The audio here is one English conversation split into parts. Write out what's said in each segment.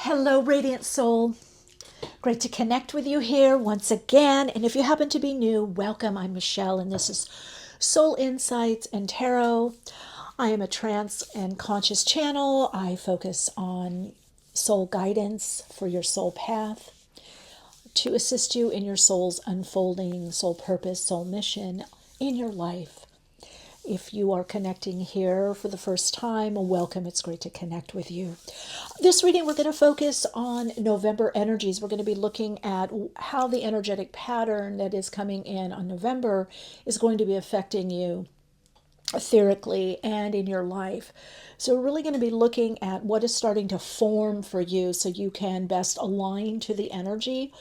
Hello, Radiant Soul. Great to connect with you here once again. And if you happen to be new, welcome. I'm Michele, and this is Soul Insights and Tarot. I am a trance and conscious channel. I focus on soul guidance for your soul path to assist you in your soul's unfolding soul purpose, soul mission in your life. If you are connecting here for the first time, welcome. It's great to connect with you. This reading, we're going to focus on November energies. We're going to be looking at how the energetic pattern that is coming in on November is going to be affecting you etherically and in your life. So we're really going to be looking at what is starting to form for you so you can best align to the energy,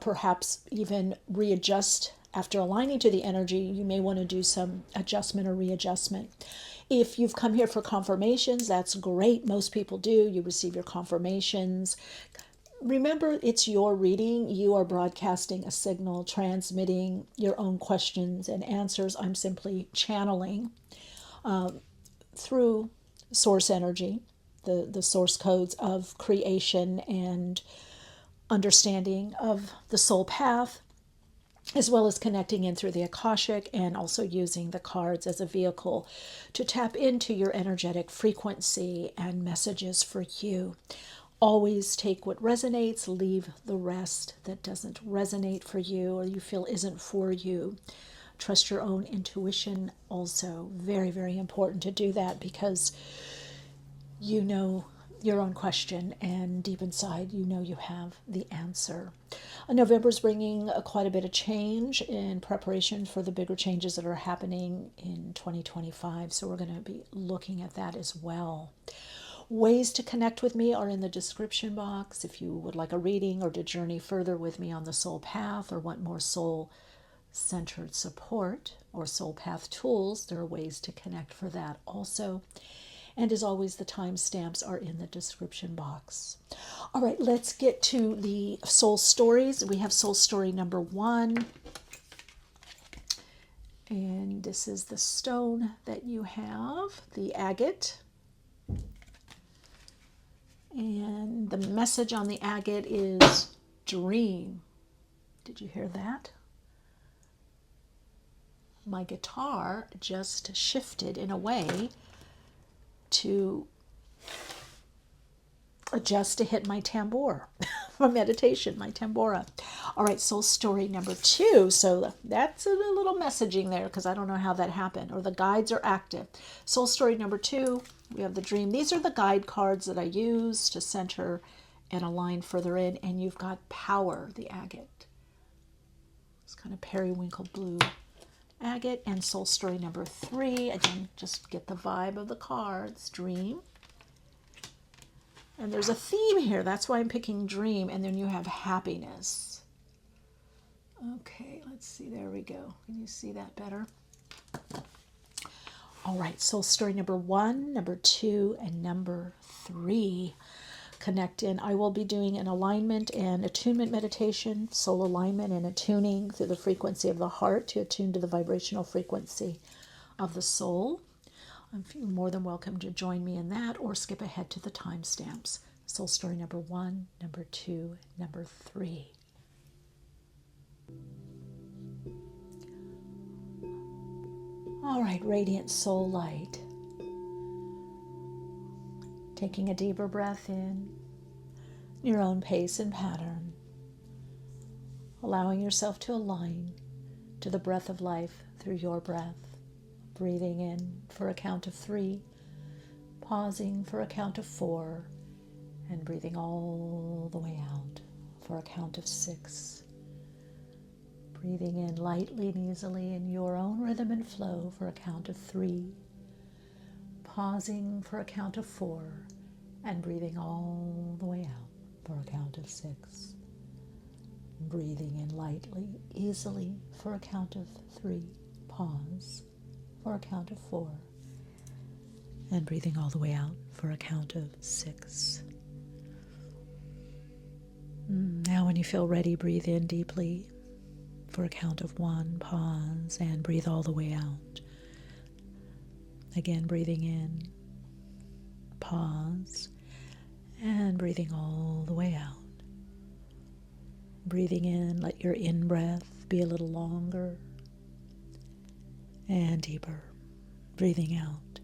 perhaps even readjust. After aligning to the energy, you may want to do some adjustment or readjustment. If you've come here for confirmations, that's great. Most people do. You receive your confirmations. Remember, it's your reading. You are broadcasting a signal, transmitting your own questions and answers. I'm simply channeling through source energy, the source codes of creation and understanding of the soul path, as well as connecting in through the Akashic and also using the cards as a vehicle to tap into your energetic frequency and messages for you. Always take what resonates, leave the rest that doesn't resonate for you or you feel isn't for you. Trust your own intuition also. Very, very important to do that because you know your own question, and deep inside you know you have the answer. November's bringing quite a bit of change in preparation for the bigger changes that are happening in 2025, so we're going to be looking at that as well. Ways to connect with me are in the description box. If you would like a reading or to journey further with me on the soul path or want more soul-centered support or soul path tools, there are ways to connect for that also. And as always, the timestamps are in the description box. All right, let's get to the soul stories. We have soul story number 1. And this is the stone that you have, the agate. And the message on the agate is dream. Did you hear that? My guitar just shifted in a way to adjust to hit my tambour, my meditation, my tambora. All right, soul story number 2. So that's a little messaging there because I don't know how that happened, or the guides are active. Soul story number 2, we have the dream. These are the guide cards that I use to center and align further in, and you've got power, the agate. It's kind of periwinkle blue agate. And soul story number 3, again, just get the vibe of the cards, dream. And there's a theme here, that's why I'm picking dream. And then you have happiness. Okay, let's see, there we go. Can you see that better? All right, soul story number 1, number 2, and number 3. Connect in. I will be doing an alignment and attunement meditation, soul alignment and attuning through the frequency of the heart to attune to the vibrational frequency of the soul. You're more than welcome to join me in that or skip ahead to the timestamps. Soul story number 1, number 2, number 3. All right, radiant soul light. Taking a deeper breath in, your own pace and pattern. Allowing yourself to align to the breath of life through your breath. Breathing in for a count of 3, pausing for a count of 4, and breathing all the way out for a count of 6. Breathing in lightly and easily in your own rhythm and flow for a count of 3, pausing for a count of 4, and breathing all the way out for a count of 6. Breathing in lightly, easily for a count of 3, pause for a count of 4, and breathing all the way out for a count of 6. Now when you feel ready, breathe in deeply for a count of 1, pause, and breathe all the way out. Again, breathing in, pause, And breathing all the way out. Breathing in, let your in-breath be a little longer and deeper. Breathing out,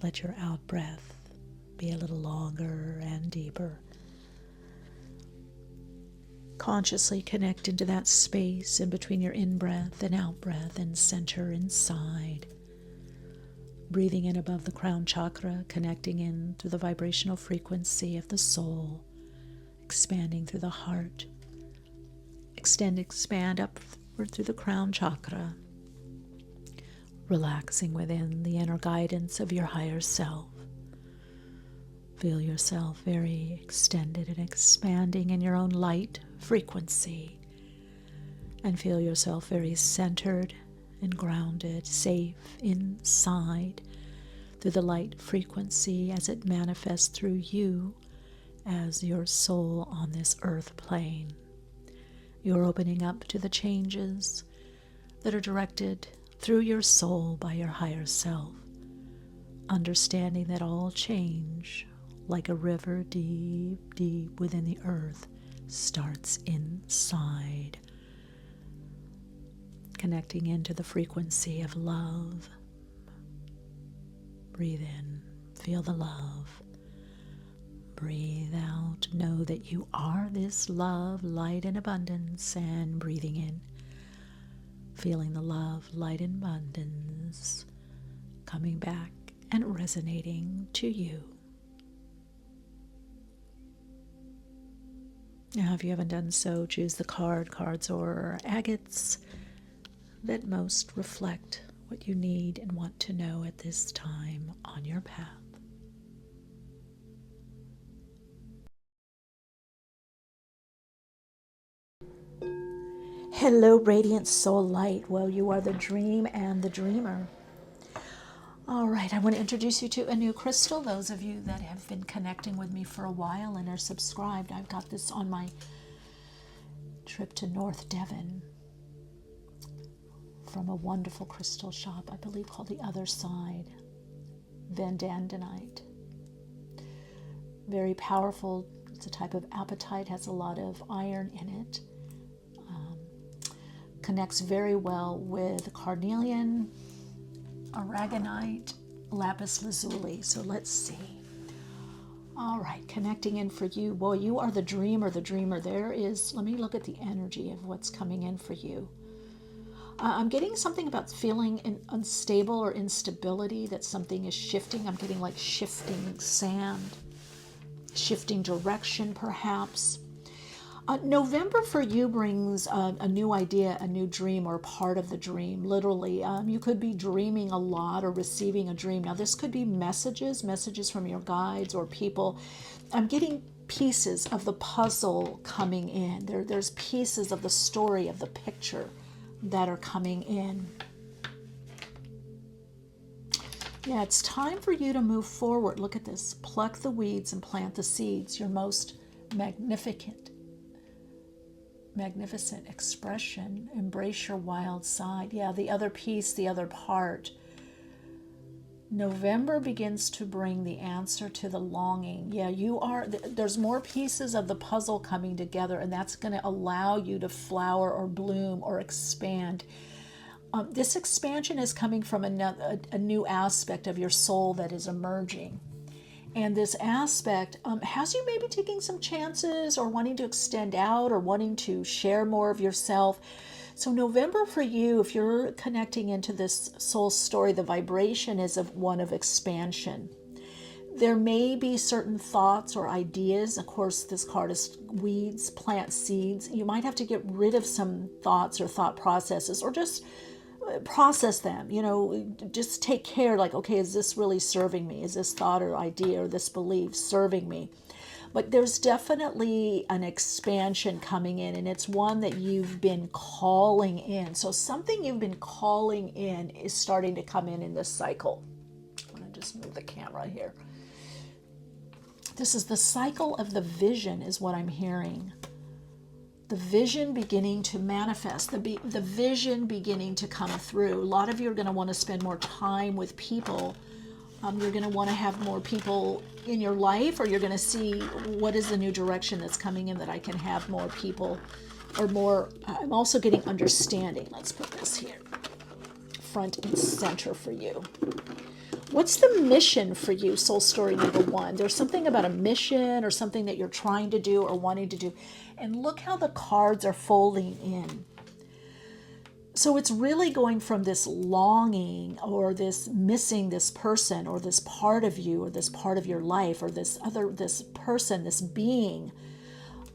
let your out-breath be a little longer and deeper. Consciously connect into that space in between your in-breath and out-breath and center inside. Breathing in above the crown chakra, connecting in through the vibrational frequency of the soul, expanding through the heart. Expand upward through the crown chakra, relaxing within the inner guidance of your higher self. Feel yourself very extended and expanding in your own light frequency, and feel yourself very centered and grounded, safe inside through the light frequency as it manifests through you as your soul on this earth plane. You're opening up to the changes that are directed through your soul by your higher self, understanding that all change, like a river deep, deep within the earth, starts inside. Connecting into the frequency of love. Breathe in, feel the love. Breathe out, know that you are this love, light, and abundance, and breathing in, feeling the love, light, and abundance coming back and resonating to you. Now, if you haven't done so, choose the cards or agates that most reflect what you need and want to know at this time on your path. Hello, radiant soul light. Well, you are the dream and the dreamer. All right, I want to introduce you to a new crystal. Those of you that have been connecting with me for a while and are subscribed, I've got this on my trip to North Devon from a wonderful crystal shop, I believe called The Other Side, Vandandonite. Very powerful. It's a type of apatite, has a lot of iron in it. Connects very well with carnelian, aragonite, lapis lazuli. So let's see. All right, connecting in for you. Boy, you are the dreamer, the dreamer. There is, let me look at the energy of what's coming in for you. I'm getting something about feeling unstable or instability, that something is shifting. I'm getting like shifting sand, shifting direction perhaps. November for you brings a new idea, a new dream, or part of the dream, literally. You could be dreaming a lot or receiving a dream. Now, this could be messages from your guides or people. I'm getting pieces of the puzzle coming in. There's pieces of the story, of the picture that are coming in. Yeah, it's time for you to move forward. Look at this. Pluck the weeds and plant the seeds. Your most magnificent expression. Embrace your wild side. Yeah, the other piece, the other part. November begins to bring the answer to the longing. Yeah, there's more pieces of the puzzle coming together, and that's going to allow you to flower or bloom or expand. This expansion is coming from a new aspect of your soul that is emerging. And this aspect has you maybe taking some chances or wanting to extend out or wanting to share more of yourself. So November for you, if you're connecting into this soul story, the vibration is of one of expansion. There may be certain thoughts or ideas. Of course, this card is weeds, plant seeds. You might have to get rid of some thoughts or thought processes, or just process them, just take care, like, okay, is this really serving me? Is this thought or idea or this belief serving me? But there's definitely an expansion coming in, and it's one that you've been calling in. So something you've been calling in is starting to come in this cycle. I'm going to just move the camera here. This is the cycle of the vision is what I'm hearing. The vision beginning to manifest, the vision beginning to come through. A lot of you are going to want to spend more time with people You're going to want to have more people in your life, or you're going to see what is the new direction that's coming in that I can have more people or more. I'm also getting understanding. Let's put this here, front and center for you. What's the mission for you, soul story number 1? There's something about a mission or something that you're trying to do or wanting to do. And look how the cards are folding in. So it's really going from this longing or this missing this person or this part of you or this part of your life or this person, this being,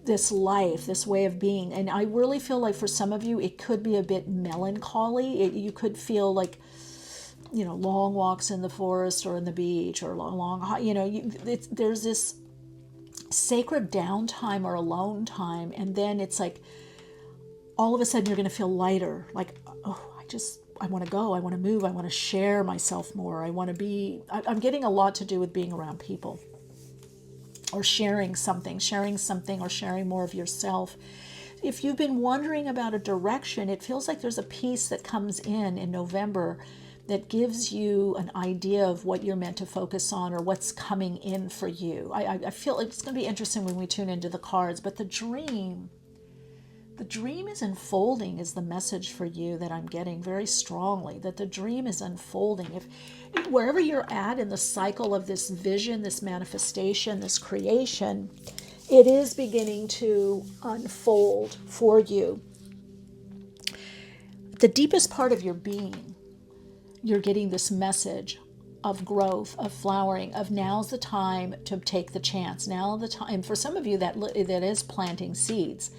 this life, this way of being. And I really feel like for some of you, it could be a bit melancholy. You could feel like, long walks in the forest or in the beach or there's this sacred downtime or alone time. And then it's like, all of a sudden you're going to feel lighter. Like, I want to go. I want to move. I want to share myself more. I'm getting a lot to do with being around people or sharing something or sharing more of yourself. If you've been wondering about a direction, it feels like there's a piece that comes in November that gives you an idea of what you're meant to focus on or what's coming in for you. I feel it's going to be interesting when we tune into the cards, but the dream is unfolding is the message for you that I'm getting very strongly, that the dream is unfolding. If wherever you're at in the cycle of this vision, this manifestation, this creation, it is beginning to unfold for you. The deepest part of your being, you're getting this message of growth, of flowering, of now's the time to take the chance. Now the time, for some of you that is planting seeds.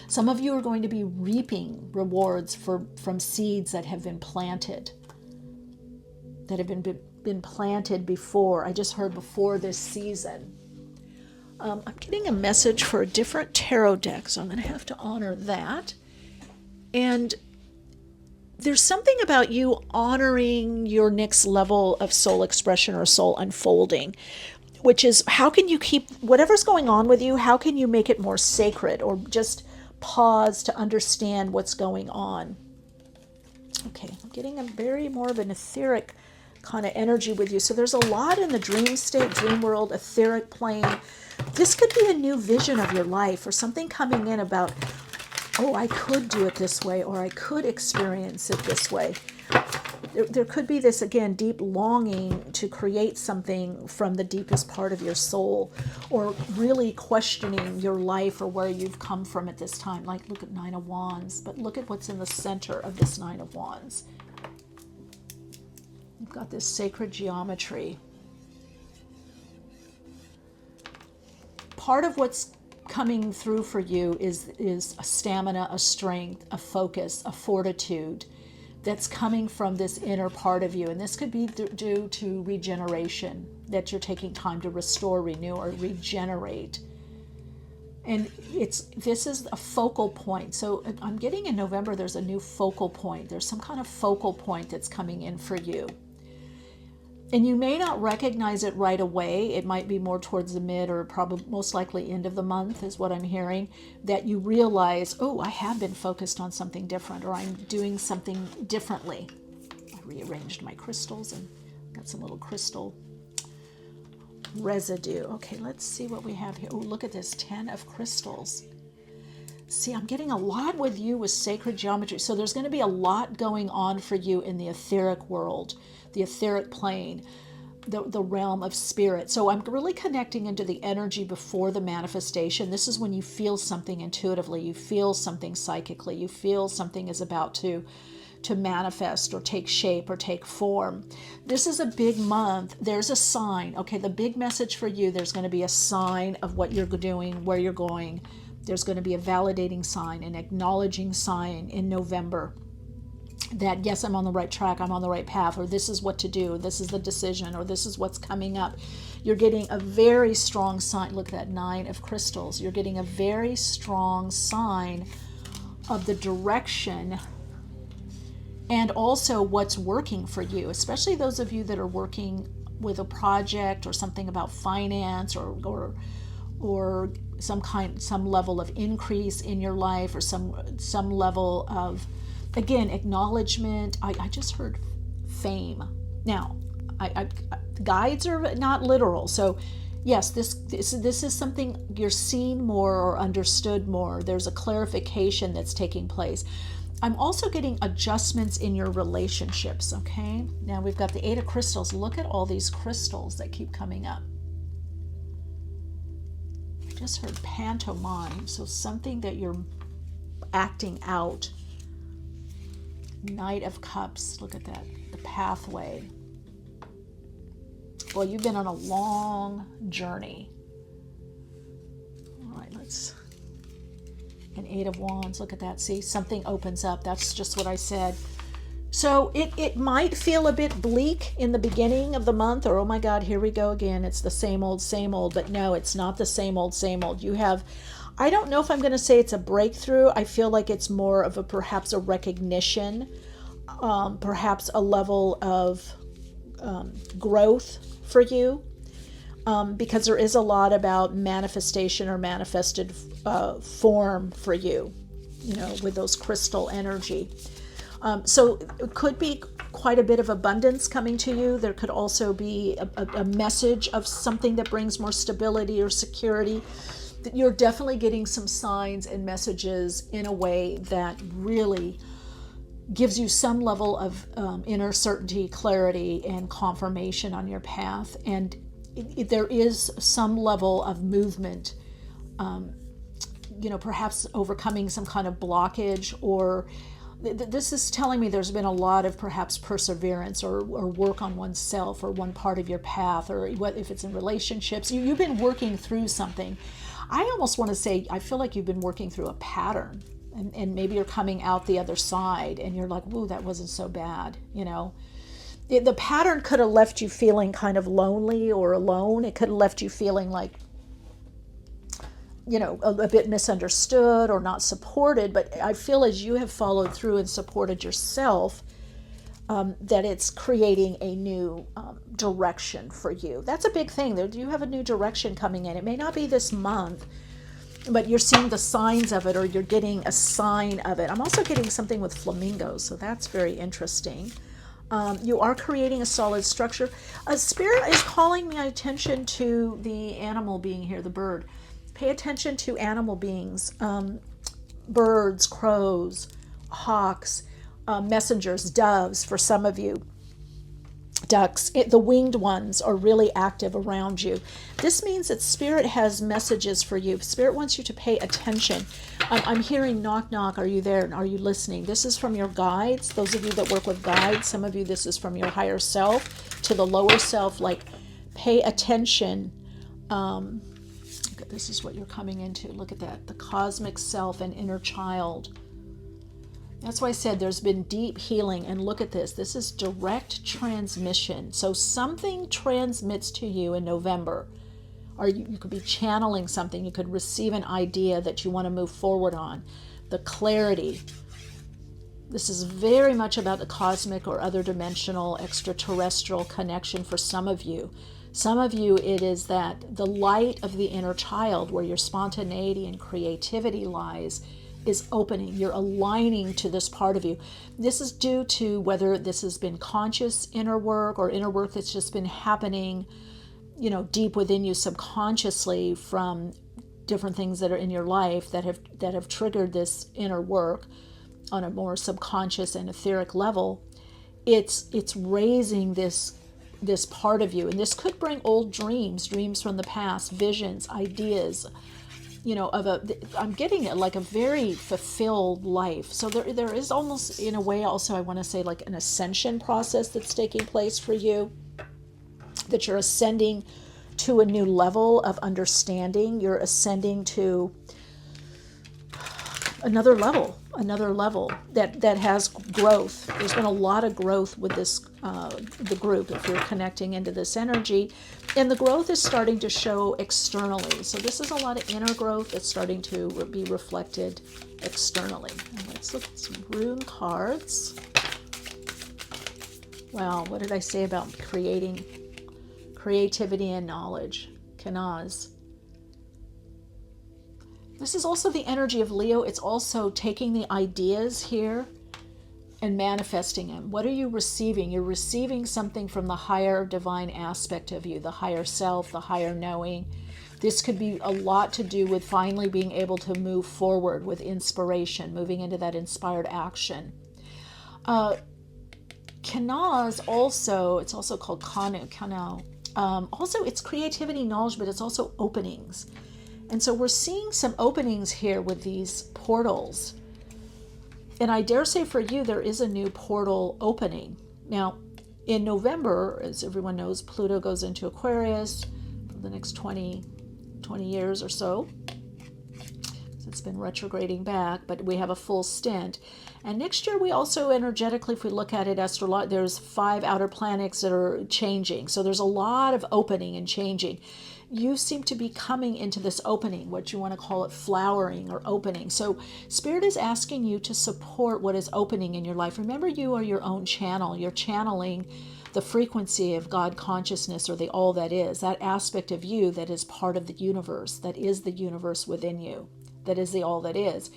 Some of you are going to be reaping rewards from seeds that have been planted, that have been planted before. I just heard before this season. I'm getting a message for a different tarot deck, so I'm going to have to honor that. And there's something about you honoring your next level of soul expression or soul unfolding, which is how can you keep whatever's going on with you, how can you make it more sacred or just pause to understand what's going on. Okay, I'm getting more of an etheric kind of energy with you. So there's a lot in the dream state, dream world, etheric plane. This could be a new vision of your life or something coming in about, I could do it this way or I could experience it this way. There could be this, again, deep longing to create something from the deepest part of your soul or really questioning your life or where you've come from at this time. Like, look at Nine of Wands, but look at what's in the center of this Nine of Wands. You've got this sacred geometry. Part of what's coming through for you is a stamina, a strength, a focus, a fortitude that's coming from this inner part of you. And this could be due to regeneration, that you're taking time to restore, renew, or regenerate. And this is a focal point. So I'm getting in November, there's a new focal point. There's some kind of focal point that's coming in for you. And you may not recognize it right away. It might be more towards the mid or probably most likely end of the month is what I'm hearing, that you realize, I have been focused on something different or I'm doing something differently. I rearranged my crystals and got some little crystal residue. Okay, let's see what we have here. Look at this, 10 of crystals. See, I'm getting a lot with you with sacred geometry. So there's going to be a lot going on for you in the etheric world, the etheric plane, the realm of spirit. So I'm really connecting into the energy before the manifestation. This is when you feel something intuitively, you feel something psychically, you feel something is about to manifest or take shape or take form. This is a big month. There's a sign. Okay, the big message for you, there's going to be a sign of what you're doing, where you're going. There's going to be a validating sign, an acknowledging sign in November that, yes, I'm on the right track, I'm on the right path, or this is what to do, this is the decision, or this is what's coming up. You're getting a very strong sign. Look at that 9 of crystals. You're getting a very strong sign of the direction and also what's working for you, especially those of you that are working with a project or something about finance or some level of increase in your life or some level of, again, acknowledgement. I just heard fame. Now, Guides are not literal. So yes, this is something you're seeing more or understood more. There's a clarification that's taking place. I'm also getting adjustments in your relationships, okay? Now we've got the Eight of Crystals. Look at all these crystals that keep coming up. I just heard pantomime, so something that you're acting out. Knight of Cups, look at that, the pathway. Well, you've been on a long journey. All right, an Eight of Wands, look at that. See, something opens up. That's just what I said. So it might feel a bit bleak in the beginning of the month, or oh my God, here we go again. It's the same old, but no, it's not the same old. You have, I don't know if I'm going to say it's a breakthrough. I feel like it's more of perhaps a recognition, perhaps a level of growth for you, because there is a lot about manifestation or manifested form for you, with those crystal energy. So it could be quite a bit of abundance coming to you. There could also be a message of something that brings more stability or security. You're definitely getting some signs and messages in a way that really gives you some level of inner certainty, clarity, and confirmation on your path. And there is some level of movement, perhaps overcoming some kind of blockage, or this is telling me there's been a lot of perhaps perseverance or work on oneself or one part of your path, or if it's in relationships, you've been working through something. I almost want to say, I feel like you've been working through a pattern, and maybe you're coming out the other side and you're like, whoa, that wasn't so bad. The pattern could have left you feeling kind of lonely or alone. It could have left you feeling like, a bit misunderstood or not supported. But I feel as you have followed through and supported yourself, that it's creating a new direction for you. That's a big thing. You have a new direction coming in. It may not be this month, but you're seeing the signs of it, or you're getting a sign of it. I'm also getting something with flamingos, so that's very interesting. You are creating a solid structure. A spirit is calling my attention to the animal being here, the bird. Pay attention to animal beings, birds, crows, hawks, messengers, doves for some of you, ducks. The winged ones are really active around you. This means that Spirit has messages for you. Spirit wants you to pay attention. I'm hearing knock, knock. Are you there? Are you listening? This is from your guides. Those of you that work with guides, some of you, this is from your higher self to the lower self. Like, pay attention. This is what you're coming into. Look at that. The cosmic self and inner child. That's why I said there's been deep healing. And look at this. This is direct transmission. So something transmits to you in November. Or you could be channeling something. You could receive an idea that you want to move forward on. The clarity. This is very much about the cosmic or other dimensional extraterrestrial connection for some of you. Some of you, it is that the light of the inner child, where your spontaneity and creativity lies, is opening. You're aligning to this part of you. This is due to whether this has been conscious inner work or inner work that's just been happening, deep within you subconsciously from different things that are in your life that have triggered this inner work on a more subconscious and etheric level. It's raising this part of you, and this could bring old dreams from the past, visions, ideas, I'm getting it like a very fulfilled life. So there is almost, in a way, also I want to say like an ascension process that's taking place for you, that you're ascending to a new level of understanding. You're ascending to another level that has growth. There's been a lot of growth with this, the group, if you're connecting into this energy, and the growth is starting to show externally. So this is a lot of inner growth that's starting to be reflected externally. And let's look at some rune cards. Wow, what did I say about creativity and knowledge? Kanaz. This is also the energy of Leo. It's also taking the ideas here and manifesting them. What are you receiving? You're receiving something from the higher divine aspect of you, the higher self, the higher knowing. This could be a lot to do with finally being able to move forward with inspiration, moving into that inspired action. Kana is also, it's also called Kano. Also, it's creativity, knowledge, but it's also openings. And so we're seeing some openings here with these portals. And I dare say for you, there is a new portal opening. Now, in November, as everyone knows, Pluto goes into Aquarius for the next 20 years or so. It's been retrograding back, but we have a full stint. And next year we also energetically, if we look at it there's 5 outer planets that are changing. So there's a lot of opening and changing. You seem to be coming into this opening, what you want to call it, flowering or opening. So Spirit is asking you to support what is opening in your life. Remember, you are your own channel. You're channeling the frequency of God consciousness, or the all that is, that aspect of you that is part of the universe, that is the universe within you, that is the all that is.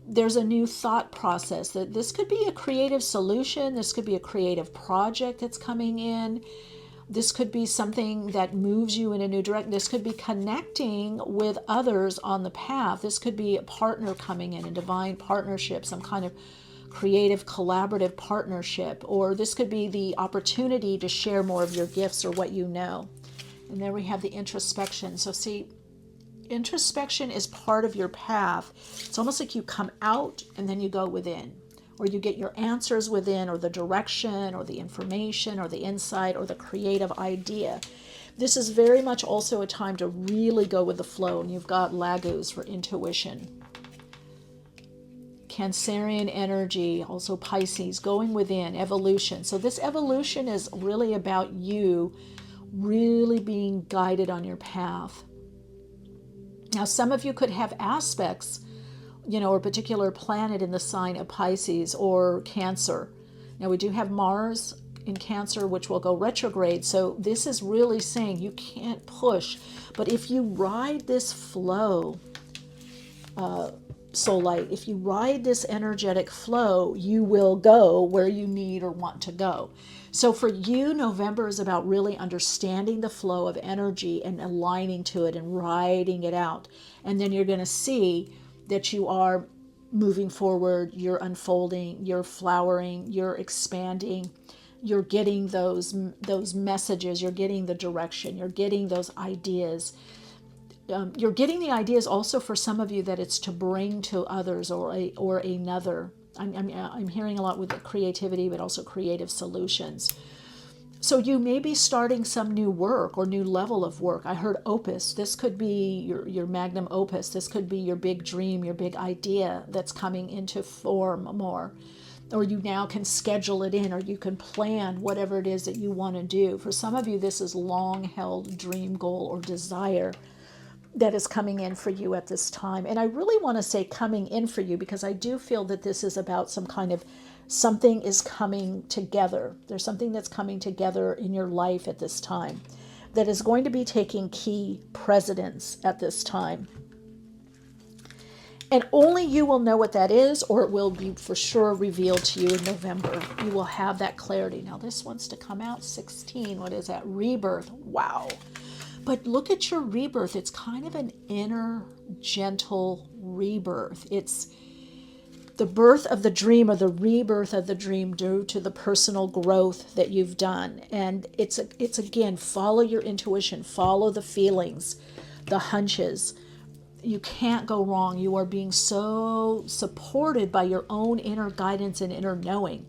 There's a new thought process that this could be a creative solution. This could be a creative project that's coming in. This could be something that moves you in a new direction. This could be connecting with others on the path. This could be a partner coming in, a divine partnership, some kind of creative collaborative partnership, or this could be the opportunity to share more of your gifts or what you know. And then we have the introspection. So see, introspection is part of your path. It's almost like you come out and then you go within, or you get your answers within, or the direction, or the information, or the insight, or the creative idea. This is very much also a time to really go with the flow, and you've got Lagos for intuition. Cancerian energy, also Pisces, going within, evolution. So this evolution is really about you really being guided on your path. Now, some of you could have aspects, or a particular planet in the sign of Pisces or Cancer. Now, we do have Mars in Cancer, which will go retrograde. So this is really saying you can't push. But if you ride this flow, soul light, if you ride this energetic flow, you will go where you need or want to go. So for you, November is about really understanding the flow of energy and aligning to it and riding it out. And then you're going to see that you are moving forward, you're unfolding, you're flowering, you're expanding, you're getting those messages, you're getting the direction, you're getting those ideas. You're getting the ideas also for some of you that it's to bring to others or another. I'm hearing a lot with the creativity, but also creative solutions. So you may be starting some new work or new level of work. I heard opus. This could be your magnum opus. This could be your big dream, your big idea that's coming into form more. Or you now can schedule it in, or you can plan whatever it is that you want to do. For some of you, this is long-held dream, goal, or desire that is coming in for you at this time. And I really want to say coming in for you because I do feel that this is about some kind of something is coming together. There's something that's coming together in your life at this time that is going to be taking key precedence at this time. And only you will know what that is, or it will be for sure revealed to you in November. You will have that clarity. Now this wants to come out 16. What is that? Rebirth. Wow. But look at your rebirth. It's kind of an inner, gentle rebirth. It's the birth of the dream or the rebirth of the dream due to the personal growth that you've done. And it's again, follow your intuition, follow the feelings, the hunches. You can't go wrong. You are being so supported by your own inner guidance and inner knowing.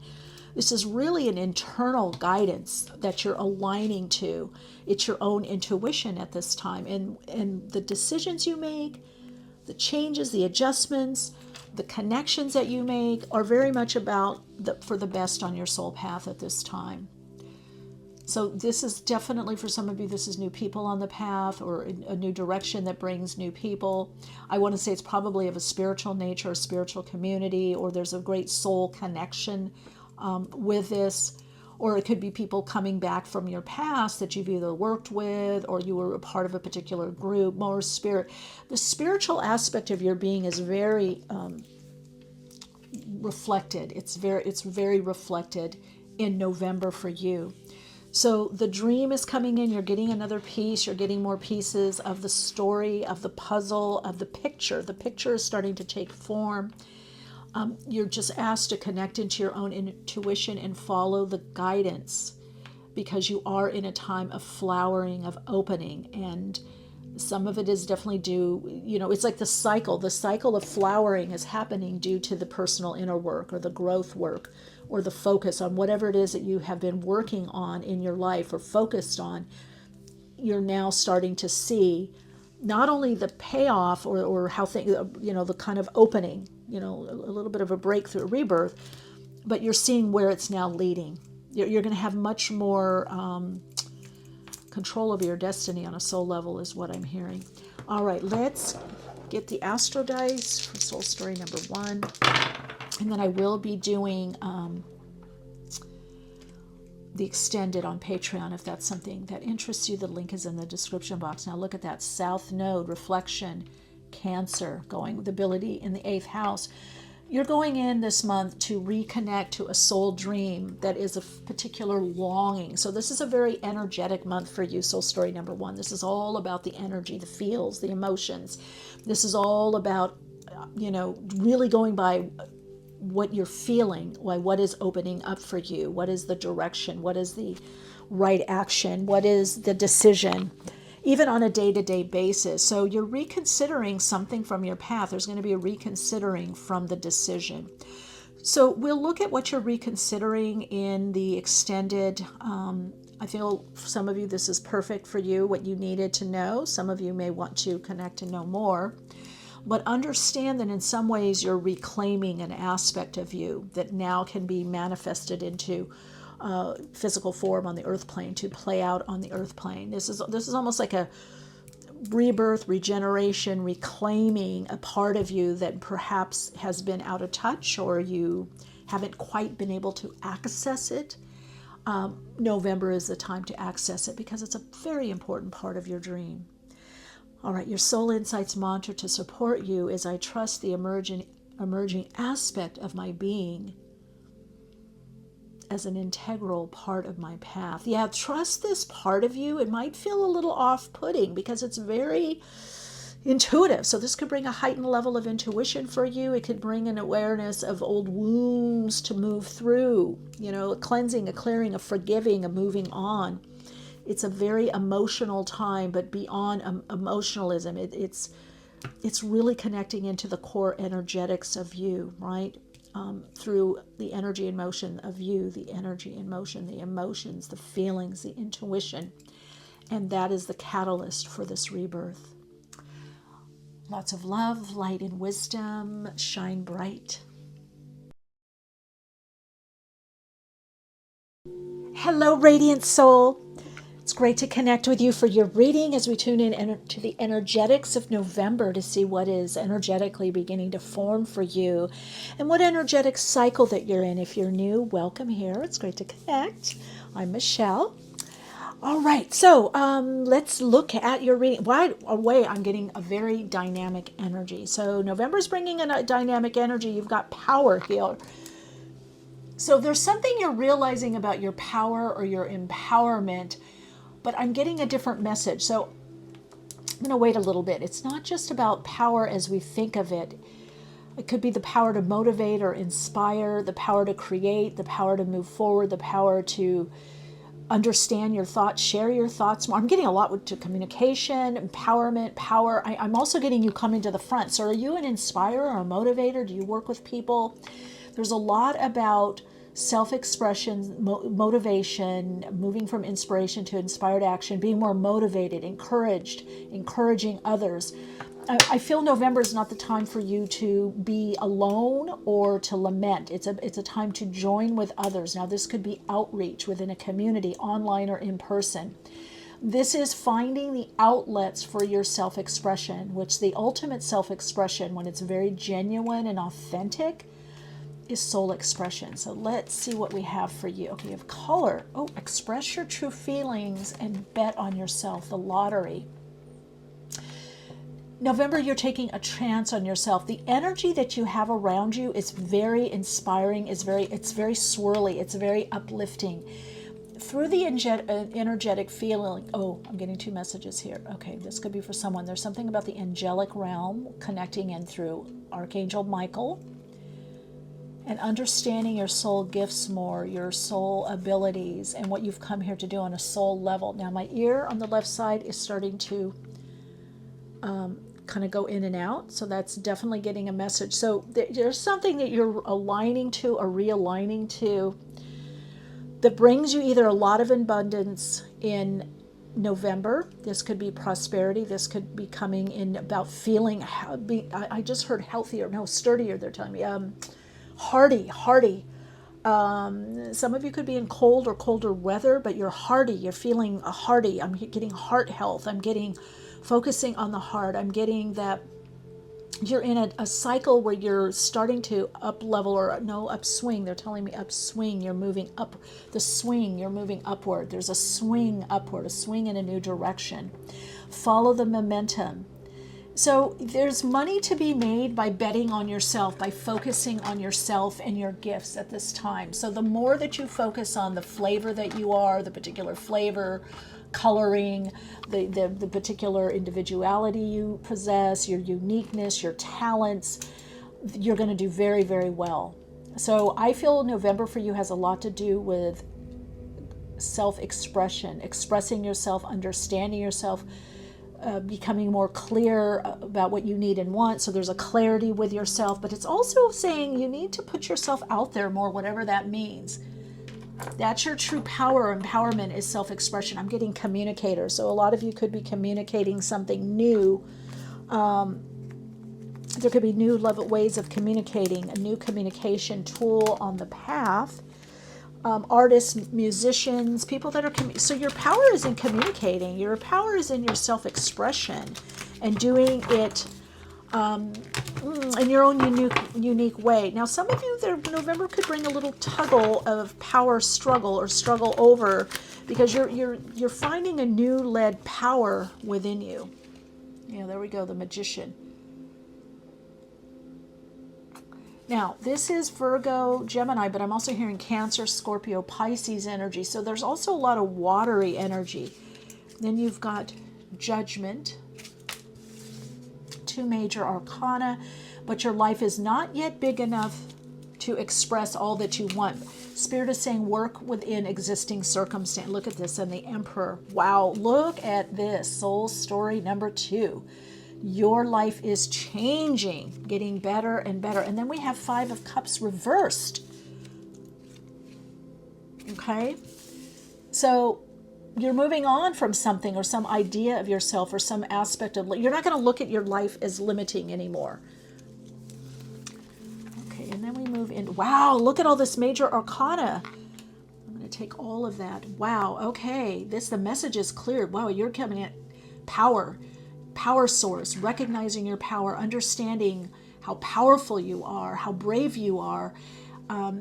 This is really an internal guidance that you're aligning to. It's your own intuition at this time. And the decisions you make, the changes, the adjustments, the connections that you make are very much about for the best on your soul path at this time. So this is definitely, for some of you, this is new people on the path or a new direction that brings new people. I want to say it's probably of a spiritual nature, a spiritual community, or there's a great soul connection with this, or it could be people coming back from your past that you've either worked with or you were a part of a particular group, more spirit. The spiritual aspect of your being is very reflected. It's very reflected in November for you. So the dream is coming in. You're getting another piece. You're getting more pieces of the story, of the puzzle, of the picture. The picture is starting to take form. You're just asked to connect into your own intuition and follow the guidance, because you are in a time of flowering, of opening. And some of it is definitely due, it's like the cycle of flowering is happening due to the personal inner work, or the growth work, or the focus on whatever it is that you have been working on in your life or focused on. You're now starting to see not only the payoff, or how things, the kind of opening, a little bit of a breakthrough, a rebirth, but you're seeing where it's now leading. You're going to have much more control over your destiny on a soul level, is what I'm hearing. All right, let's get the Astro Dice for soul story number 1. And then I will be doing the extended on Patreon if that's something that interests you. The link is in the description box. Now look at that. South Node, reflection, Cancer, going with ability in the 8th house. You're going in this month to reconnect to a soul dream that is a particular longing. So this is a very energetic month for you, soul story number 1. This is all about the energy, the feels, the emotions. This is all about, really going by what you're feeling, what is opening up for you, what is the direction, what is the right action, what is the decision, even on a day-to-day basis. So you're reconsidering something from your path. There's going to be a reconsidering from the decision. So we'll look at what you're reconsidering in the extended. I feel for some of you this is perfect for you, what you needed to know. Some of you may want to connect and know more. But understand that in some ways you're reclaiming an aspect of you that now can be manifested into physical form on the earth plane, to play out on the earth plane. This is almost like a rebirth, regeneration, reclaiming a part of you that perhaps has been out of touch, or you haven't quite been able to access it. November is the time to access it, because it's a very important part of your dream. All right, your soul insights mantra to support you is, I trust the emerging aspect of my being as an integral part of my path. Yeah, trust this part of you. It might feel a little off-putting because it's very intuitive. So this could bring a heightened level of intuition for you. It could bring an awareness of old wounds to move through, a cleansing, a clearing, a forgiving, a moving on. It's a very emotional time, but beyond emotionalism, it's really connecting into the core energetics of you, right? Through the energy and motion of you, the energy and motion, the emotions, the feelings, the intuition. And that is the catalyst for this rebirth. Lots of love, light, and wisdom. Shine bright. Hello, Radiant Soul. It's great to connect with you for your reading as we tune in to the energetics of November to see what is energetically beginning to form for you and what energetic cycle that you're in. If you're new, welcome here. It's great to connect. I'm Michele. All right, so let's look at your reading. Right away, I'm getting a very dynamic energy. So November's bringing in a dynamic energy. You've got power here. So there's something you're realizing about your power or your empowerment, but I'm getting a different message. So I'm going to wait a little bit. It's not just about power as we think of it. It could be the power to motivate or inspire, the power to create, the power to move forward, the power to understand your thoughts, share your thoughts more. I'm getting a lot to communication, empowerment, power. I'm also getting you coming to the front. So are you an inspirer or a motivator? Do you work with people? There's a lot about self-expression, motivation, moving from inspiration to inspired action, being more motivated, encouraging others. I feel November is not the time for you to be alone or to lament. It's a time to join with others. Now, this could be outreach within a community, online or in person. This is finding the outlets for your self-expression, which the ultimate self-expression, when it's very genuine and authentic, is soul expression. So let's see what we have for you. Okay, you have color. Oh, express your true feelings and bet on yourself. The lottery. November, you're taking a chance on yourself. The energy that you have around you is very inspiring, it's very swirly, it's very uplifting. Through the energetic feeling, oh, I'm getting two messages here. Okay, this could be for someone. There's something about the angelic realm connecting in through Archangel Michael and understanding your soul gifts more, your soul abilities, and what you've come here to do on a soul level. Now, my ear on the left side is starting to kind of go in and out, so that's definitely getting a message. So there's something that you're aligning to or realigning to that brings you either a lot of abundance in November. This could be prosperity. This could be coming in about feeling, I just heard healthier, no, sturdier, they're telling me. Hardy. Some of you could be in cold or colder weather, but you're hardy. You're feeling hardy. I'm getting heart health. I'm getting focusing on the heart. I'm getting that you're in a cycle where you're starting to up level or no upswing. They're telling me upswing. You're moving up the swing. You're moving upward. There's a swing upward, a swing in a new direction. Follow the momentum. So there's money to be made by betting on yourself, by focusing on yourself and your gifts at this time. So the more that you focus on the flavor that you are, the particular flavor, coloring, the particular individuality you possess, your uniqueness, your talents, you're going to do very, very well. So I feel November for you has a lot to do with self-expression, expressing yourself, understanding yourself, becoming more clear about what you need and want. So there's a clarity with yourself, but it's also saying you need to put yourself out there more, whatever that means. That's your true power. Empowerment is self-expression. I'm getting communicator. So a lot of you could be communicating something new. There could be new ways of communicating, a new communication tool on the path. Artists, musicians, people that are so your power is in communicating. Your power is in your self-expression and doing it in your own unique way. Now, some of you, November could bring a little tuggle of power struggle or struggle over, because you're finding a new led power within you. There we go, the Magician. Now, this is Virgo, Gemini, but I'm also hearing Cancer, Scorpio, Pisces energy. So there's also a lot of watery energy. Then you've got Judgment, two major arcana, but your life is not yet big enough to express all that you want. Spirit is saying work within existing circumstance. Look at this, and the Emperor. Wow, look at this. Soul story number 2. Your life is changing, getting better and better. And then we have 5 of Cups reversed. Okay? So you're moving on from something or some idea of yourself or some aspect of, you're not going to look at your life as limiting anymore. Okay, and then we move in. Wow, look at all this major arcana. I'm going to take all of that. Wow, okay. The message is clear. Wow, you're coming at power source, recognizing your power, understanding how powerful you are, how brave you are.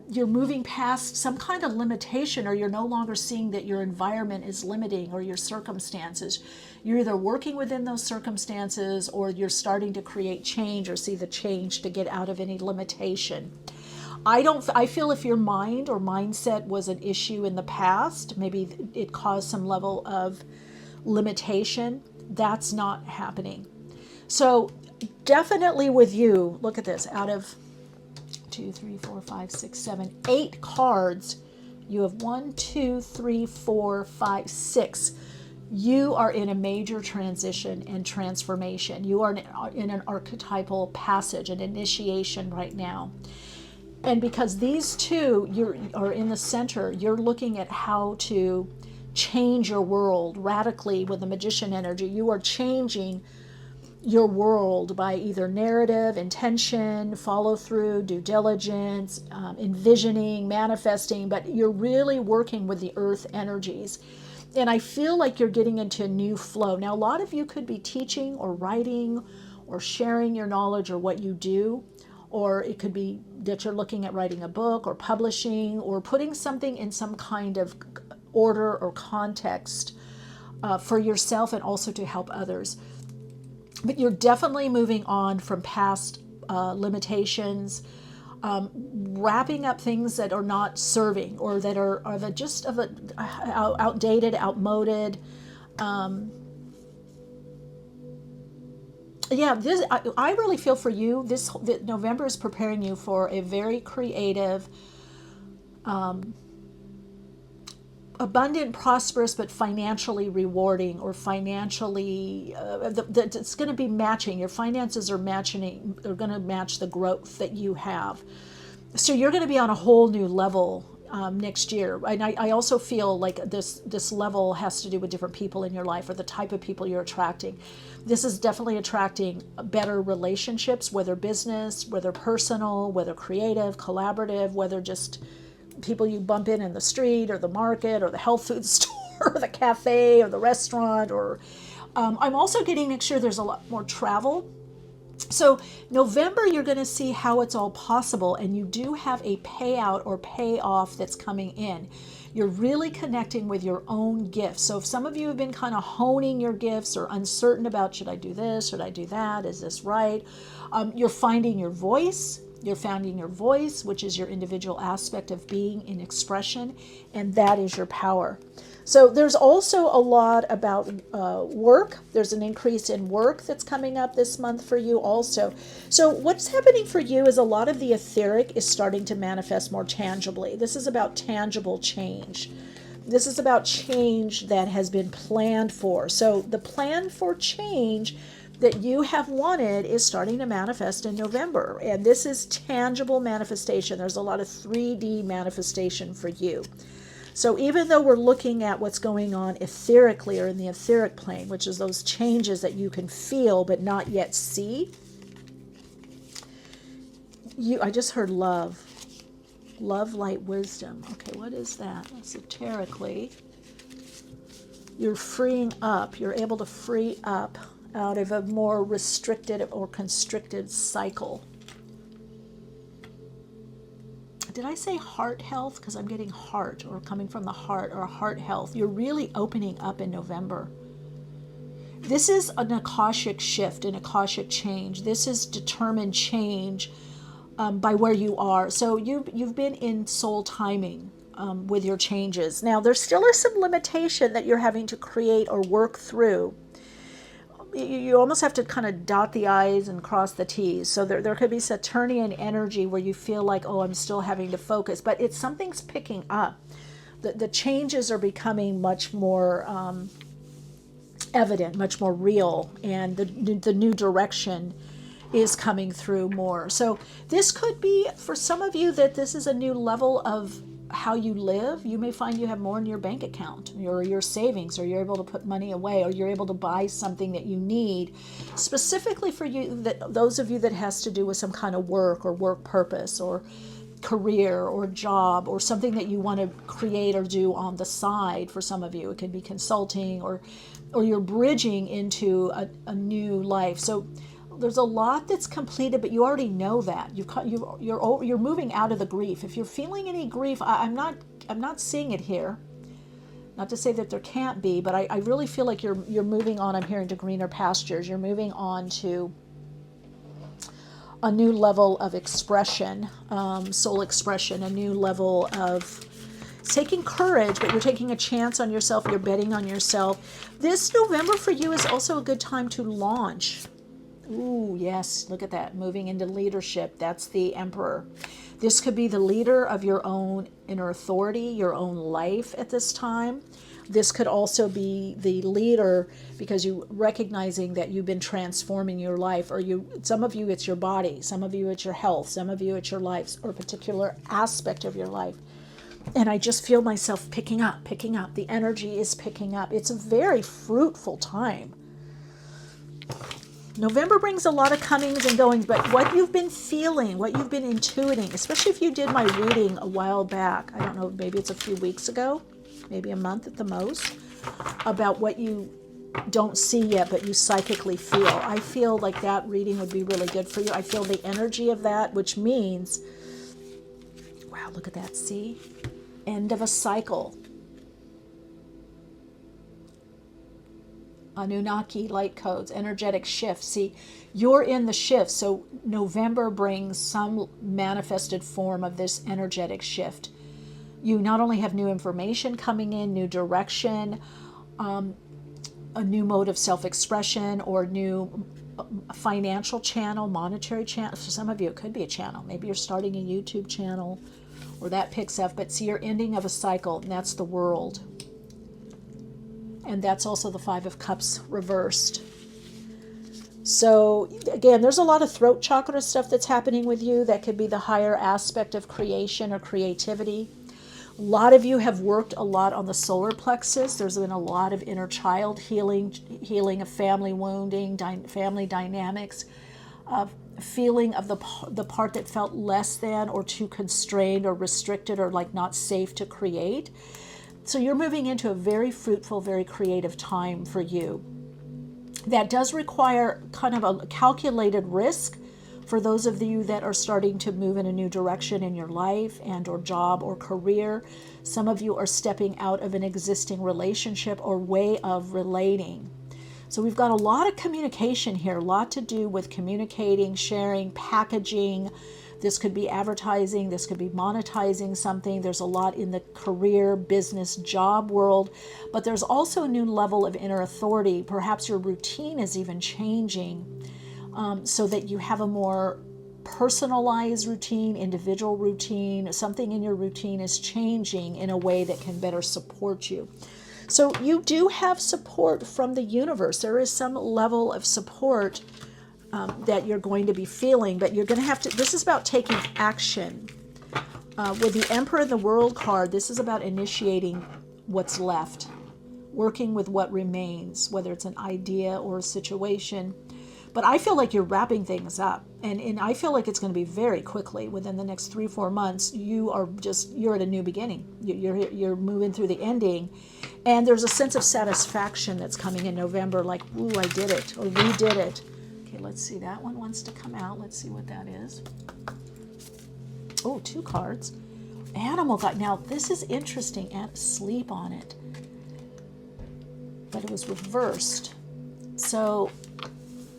You're moving past some kind of limitation, or you're no longer seeing that your environment is limiting or your circumstances. You're either working within those circumstances, or you're starting to create change or see the change to get out of any limitation. I feel if your mind or mindset was an issue in the past, maybe it caused some level of limitation. That's not happening. So definitely with you, look at this, out of 2, 3, 4, 5, 6, 7, 8 cards, you have 1, 2, 3, 4, 5, 6. You are in a major transition and transformation. You are in an archetypal passage, an initiation right now. And because these two are in the center, you're looking at how to change your world radically with the Magician energy. You are changing your world by either narrative, intention, follow through, due diligence, envisioning, manifesting, but you're really working with the earth energies. And I feel like you're getting into a new flow. Now, a lot of you could be teaching or writing or sharing your knowledge or what you do, or it could be that you're looking at writing a book or publishing or putting something in some kind of order or context for yourself and also to help others. But you're definitely moving on from past limitations, wrapping up things that are not serving or that are just of a outdated, outmoded. Yeah, this I really feel for you. That November is preparing you for a very creative, abundant, prosperous, but financially rewarding, or financially it's going to be matching. Your finances are matching. They're going to match the growth that you have. So you're going to be on a whole new level next year. And I also feel like this level has to do with different people in your life, or the type of people you're attracting. This is definitely attracting better relationships, whether business, whether personal, whether creative, collaborative, whether just people you bump in the street or the market or the health food store or the cafe or the restaurant. Or I'm also getting next year there's a lot more travel. So November, you're going to see how it's all possible, and you do have a payout or payoff that's coming in. You're really connecting with your own gifts. So if some of you have been kind of honing your gifts or uncertain about, should I do this, should I do that, is this right? You're finding your voice. You're finding your voice, which is your individual aspect of being in expression, and that is your power. So there's also a lot about work. There's an increase in work that's coming up this month for you also. So what's happening for you is a lot of the etheric is starting to manifest more tangibly. This is about tangible change. This is about change that has been planned for. So the plan for change that you have wanted is starting to manifest in November. And this is tangible manifestation. There's a lot of 3D manifestation for you. So even though we're looking at what's going on etherically or in the etheric plane, which is those changes that you can feel but not yet see, I just heard love. Love, light, wisdom. Okay, what is that? Esoterically, you're freeing up. You're able to free up out of a more restricted or constricted cycle. Did I say heart health? Because I'm getting heart, or coming from the heart, or heart health. You're really opening up in November. This is an Akashic shift, an Akashic change. This is determined change by where you are. So you've been in soul timing with your changes. Now, there still is some limitation that you're having to create or work through. You almost have to kind of dot the I's and cross the T's. So there could be Saturnian energy where you feel like, oh, I'm still having to focus. But something's picking up. The changes are becoming much more evident, much more real. And the new direction is coming through more. So this could be, for some of you, that this is a new level of how you live. You may find you have more in your bank account or your savings, or you're able to put money away, or you're able to buy something that you need specifically for you, that those of you that has to do with some kind of work or work purpose or career or job, or something that you want to create or do on the side. For some of you it could be consulting, or you're bridging into a new life. So there's a lot that's completed, but you already know that you're moving out of the grief. If you're feeling any grief, I'm not seeing it here. Not to say that there can't be, but I really feel like you're moving on. I'm hearing to greener pastures. You're moving on to a new level of expression, soul expression, a new level of taking courage, but you're taking a chance on yourself. You're betting on yourself. This November for you is also a good time to launch. Ooh, yes, look at that, moving into leadership. That's the Emperor. This could be the leader of your own inner authority, your own life at this time. This could also be the leader because you recognizing that you've been transforming your life, or some of you it's your body, some of you it's your health, some of you it's your life, or a particular aspect of your life. And I just feel myself picking up. The energy is picking up. It's a very fruitful time. November brings a lot of comings and goings, but what you've been feeling, what you've been intuiting, especially if you did my reading a while back, I don't know, maybe it's a few weeks ago, maybe a month at the most, about what you don't see yet, but you psychically feel. I feel like that reading would be really good for you. I feel the energy of that, which means, wow, look at that, see? End of a cycle. Anunnaki light codes, energetic shift. See, you're in the shift. So November brings some manifested form of this energetic shift. You not only have new information coming in, new direction, a new mode of self-expression, or new financial channel, monetary channel. For some of you, it could be a channel. Maybe you're starting a YouTube channel, or that picks up. But see, you're ending of a cycle, and that's the World. And that's also the Five of Cups reversed. So again, there's a lot of throat chakra stuff that's happening with you. That could be the higher aspect of creation or creativity. A lot of you have worked a lot on the solar plexus. There's been a lot of inner child healing of family wounding, family dynamics, feeling of the part that felt less than or too constrained or restricted or like not safe to create. So you're moving into a very fruitful, very creative time for you. That does require kind of a calculated risk for those of you that are starting to move in a new direction in your life and or job or career. Some of you are stepping out of an existing relationship or way of relating. So we've got a lot of communication here, a lot to do with communicating, sharing, packaging. This could be advertising, this could be monetizing something. There's a lot in the career, business, job world, but there's also a new level of inner authority. Perhaps your routine is even changing so that you have a more personalized routine, individual routine. Something in your routine is changing in a way that can better support you. So you do have support from the universe. There is some level of support that you're going to be feeling, but you're going to have to, this is about taking action. With the Emperor and the World card, this is about initiating what's left, working with what remains, whether it's an idea or a situation. But I feel like you're wrapping things up, and I feel like it's going to be very quickly, within the next 3-4 months. You're at a new beginning. You're moving through the ending, and there's a sense of satisfaction that's coming in November, like, ooh, I did it, or we did it. Okay, let's see, that one wants to come out. Let's see what that is. Oh, 2 cards. Animal guide. Now, this is interesting. And sleep on it. But it was reversed. So,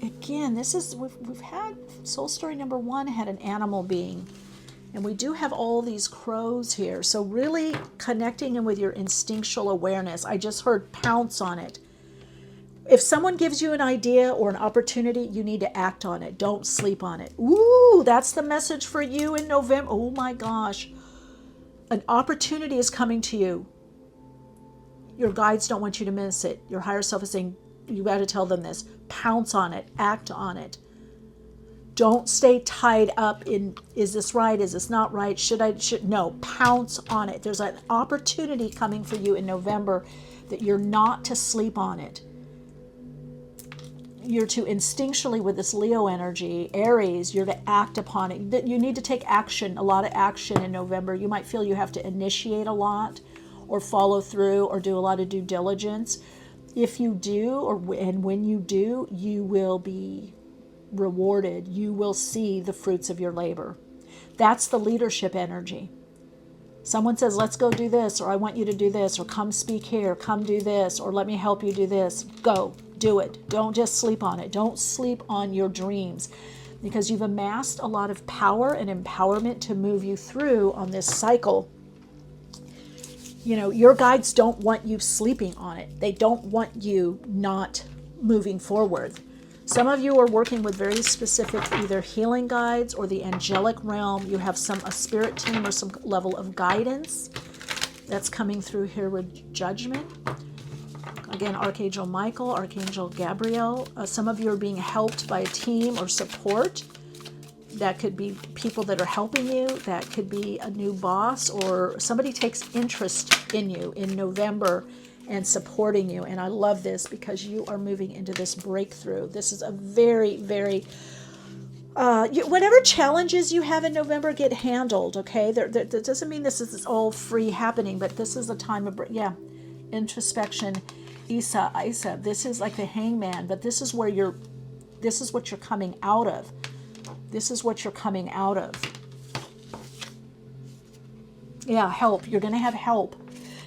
again, this is, we've had, soul story number 1 had an animal being. And we do have all these crows here. So really connecting in with your instinctual awareness. I just heard pounce on it. If someone gives you an idea or an opportunity, you need to act on it. Don't sleep on it. Ooh, that's the message for you in November. Oh my gosh. An opportunity is coming to you. Your guides don't want you to miss it. Your higher self is saying, you got to tell them this. Pounce on it. Act on it. Don't stay tied up in, is this right? Is this not right? No, pounce on it. There's an opportunity coming for you in November that you're not to sleep on it. You're to instinctually, with this Leo energy, Aries, you're to act upon it. You need to take action, a lot of action in November. You might feel you have to initiate a lot or follow through or do a lot of due diligence. If you do, and when you do, you will be rewarded. You will see the fruits of your labor. That's the leadership energy. Someone says, let's go do this, or I want you to do this, or come speak here, come do this, or let me help you do this. Go, do it. Don't just sleep on it. Don't sleep on your dreams, because you've amassed a lot of power and empowerment to move you through on this cycle. You know, your guides don't want you sleeping on it. They don't want you not moving forward. Some of you are working with very specific either healing guides or the angelic realm. You have a spirit team or some level of guidance that's coming through here with judgment. Again, Archangel Michael, Archangel Gabriel. Some of you are being helped by a team or support. That could be people that are helping you. That could be a new boss, or somebody takes interest in you in November and supporting you. And I love this because you are moving into this breakthrough. This is a very, very, whatever challenges you have in November get handled, okay? That doesn't mean this is all free happening, but this is a time of, introspection. Isa, this is like the hangman, but this is what you're coming out of. This is what you're coming out of. Yeah, help. You're going to have help.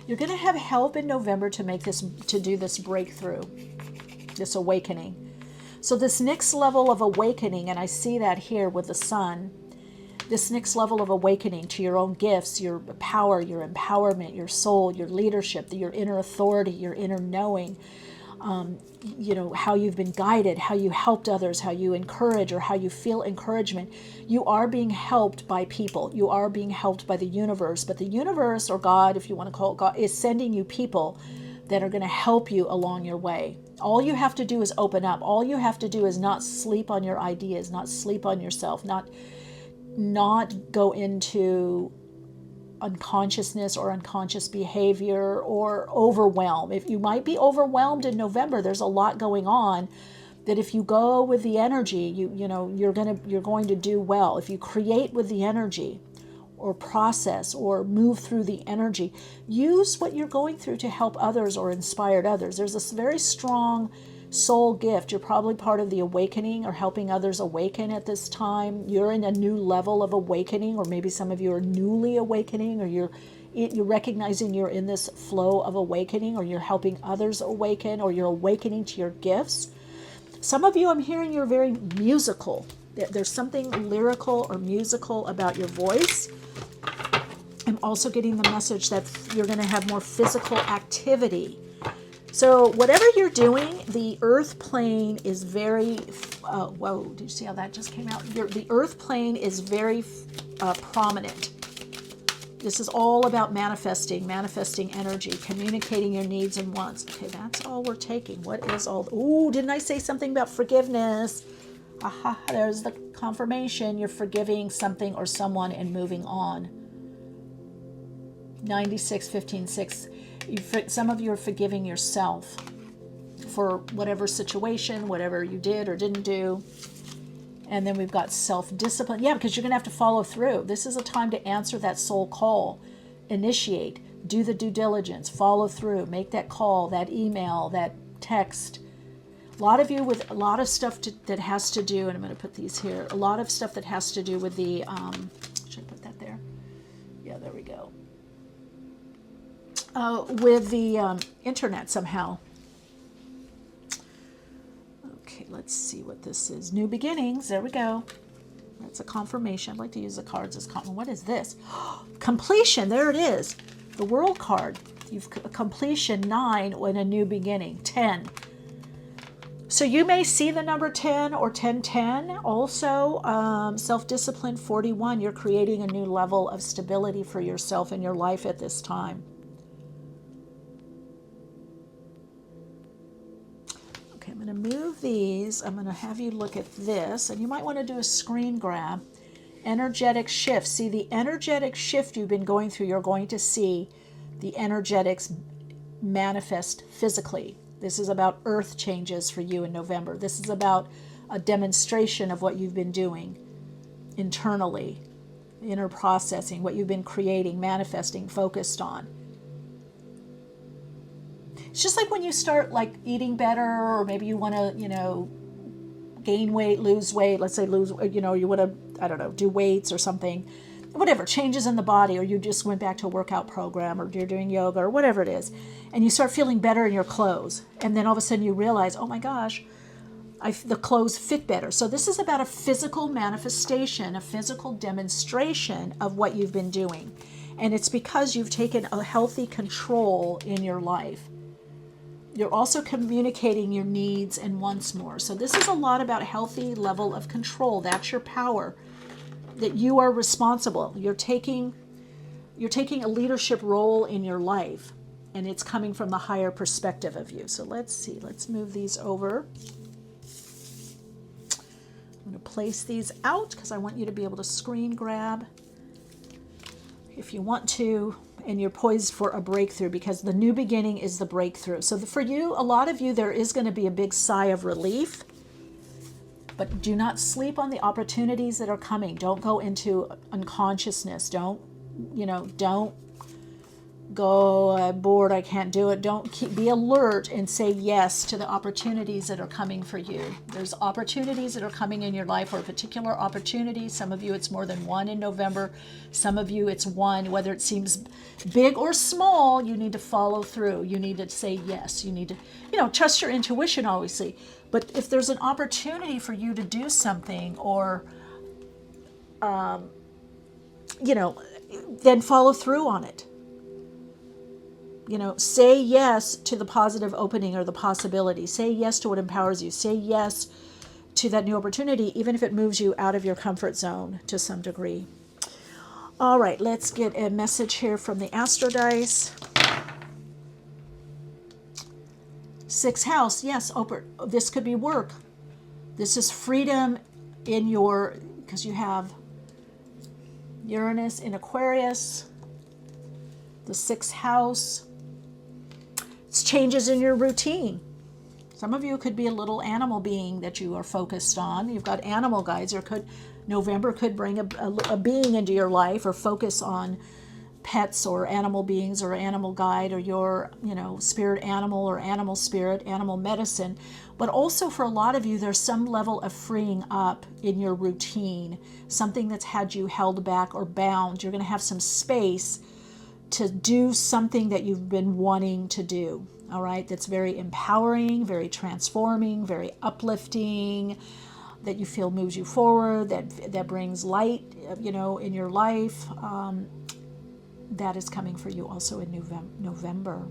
You're going to have help in November to do this breakthrough. this awakening. So this next level of awakening, and I see that here with the sun, this next level of awakening to your own gifts, your power, your empowerment, your soul, your leadership, your inner authority, your inner knowing, how you've been guided, how you helped others, how you encourage, or how you feel encouragement. You are being helped by people. You are being helped by the universe. But the universe, or God, if you want to call it God, is sending you people that are going to help you along your way. All you have to do is open up. All you have to do is not sleep on your ideas, not sleep on yourself, not go into unconsciousness or unconscious behavior or overwhelm. If you might be overwhelmed in November, there's a lot going on that if you go with the energy, you're going to do well. If you create with the energy or process or move through the energy, use what you're going through to help others or inspire others. There's this very strong soul gift. You're probably part of the awakening or helping others awaken at this time. You're in a new level of awakening, or maybe some of you are newly awakening, or you're recognizing you're in this flow of awakening, or you're helping others awaken, or you're awakening to your gifts. Some of you, I'm hearing you're very musical. There's something lyrical or musical about your voice. I'm also getting the message that you're going to have more physical activity. So whatever you're doing, the earth plane is very, whoa, did you see how that just came out? The earth plane is very prominent. This is all about manifesting energy, communicating your needs and wants. Okay, that's all we're taking. What is all, ooh, didn't I say something about forgiveness? Aha, there's the confirmation. You're forgiving something or someone and moving on. 96-15-6. Some of you are forgiving yourself for whatever situation, whatever you did or didn't do. And then we've got self-discipline. Yeah, because you're going to have to follow through. This is a time to answer that soul call. Initiate. Do the due diligence. Follow through. Make that call, that email, that text. A lot of you with a lot of stuff that has to do, and I'm going to put these here, a lot of stuff that has to do with the, should I put that there? Yeah, there we go. With the internet somehow. Okay, let's see what this is. New beginnings. There we go. That's a confirmation. I'd like to use the cards as confirmation. What is this? Completion. There it is. The World card. You've completion 9 and a new beginning 10. So you may see the number 10 or 1010. Also, self-discipline 41. You're creating a new level of stability for yourself in your life at this time. Okay, I'm going to move these. I'm going to have you look at this, and you might want to do a screen grab. Energetic shift. See the energetic shift you've been going through. You're going to see the energetics manifest physically. This is about earth changes for you in November. This is about a demonstration of what you've been doing internally, inner processing, what you've been creating, manifesting, focused on. It's just like when you start like eating better, or maybe you want to, gain weight, lose weight. Let's say you want to, I don't know, do weights or something. Whatever, changes in the body, or you just went back to a workout program, or you're doing yoga, or whatever it is, and you start feeling better in your clothes, and then all of a sudden you realize, oh my gosh, the clothes fit better. So this is about a physical manifestation, a physical demonstration of what you've been doing, and it's because you've taken a healthy control in your life. You're also communicating your needs and wants more. So this is a lot about healthy level of control. That's your power. That you are responsible. You're taking a leadership role in your life, and it's coming from the higher perspective of you. So let's see. Let's move these over. I'm going to place these out because I want you to be able to screen grab if you want to, and you're poised for a breakthrough, because the new beginning is the breakthrough. So for you, a lot of you, there is going to be a big sigh of relief. But do not sleep on the opportunities that are coming. Don't go into unconsciousness. Don't go, I'm bored, I can't do it. Be alert and say yes to the opportunities that are coming for you. There's opportunities that are coming in your life, or a particular opportunity. Some of you, it's more than one in November. Some of you, it's one. Whether it seems big or small, you need to follow through. You need to say yes. You need to, trust your intuition, obviously. But if there's an opportunity for you to do something, or, then follow through on it. Say yes to the positive opening or the possibility. Say yes to what empowers you. Say yes to that new opportunity, even if it moves you out of your comfort zone to some degree. All right, let's get a message here from the Astro Dice. 6th house, yes, this could be work. This is freedom because you have Uranus in Aquarius, the 6th house. It's changes in your routine. Some of you could be a little animal being that you are focused on. You've got animal guides, or November could bring a being into your life, or focus on pets or animal beings or animal guide, or your spirit animal or animal spirit, animal medicine. But also for a lot of you, there's some level of freeing up in your routine, something that's had you held back or bound. You're going to have some space to do something that you've been wanting to do. All right, that's very empowering, very transforming, very uplifting, that you feel moves you forward, that brings light, in your life. That is coming for you also in November.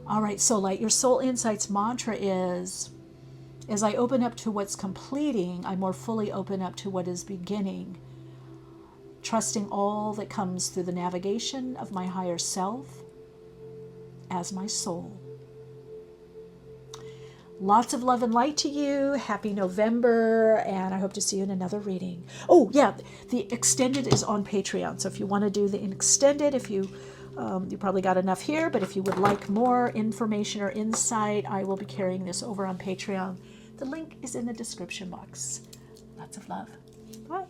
All right, so light, your soul insights mantra is, as I open up to what's completing, I more fully open up to what is beginning, trusting all that comes through the navigation of my higher self as my soul. Lots of love and light to you. Happy November, and I hope to see you in another reading. Oh, yeah, the extended is on Patreon, so if you want to do the extended, if you probably got enough here, but if you would like more information or insight, I will be carrying this over on Patreon. The link is in the description box. Lots of love. Bye.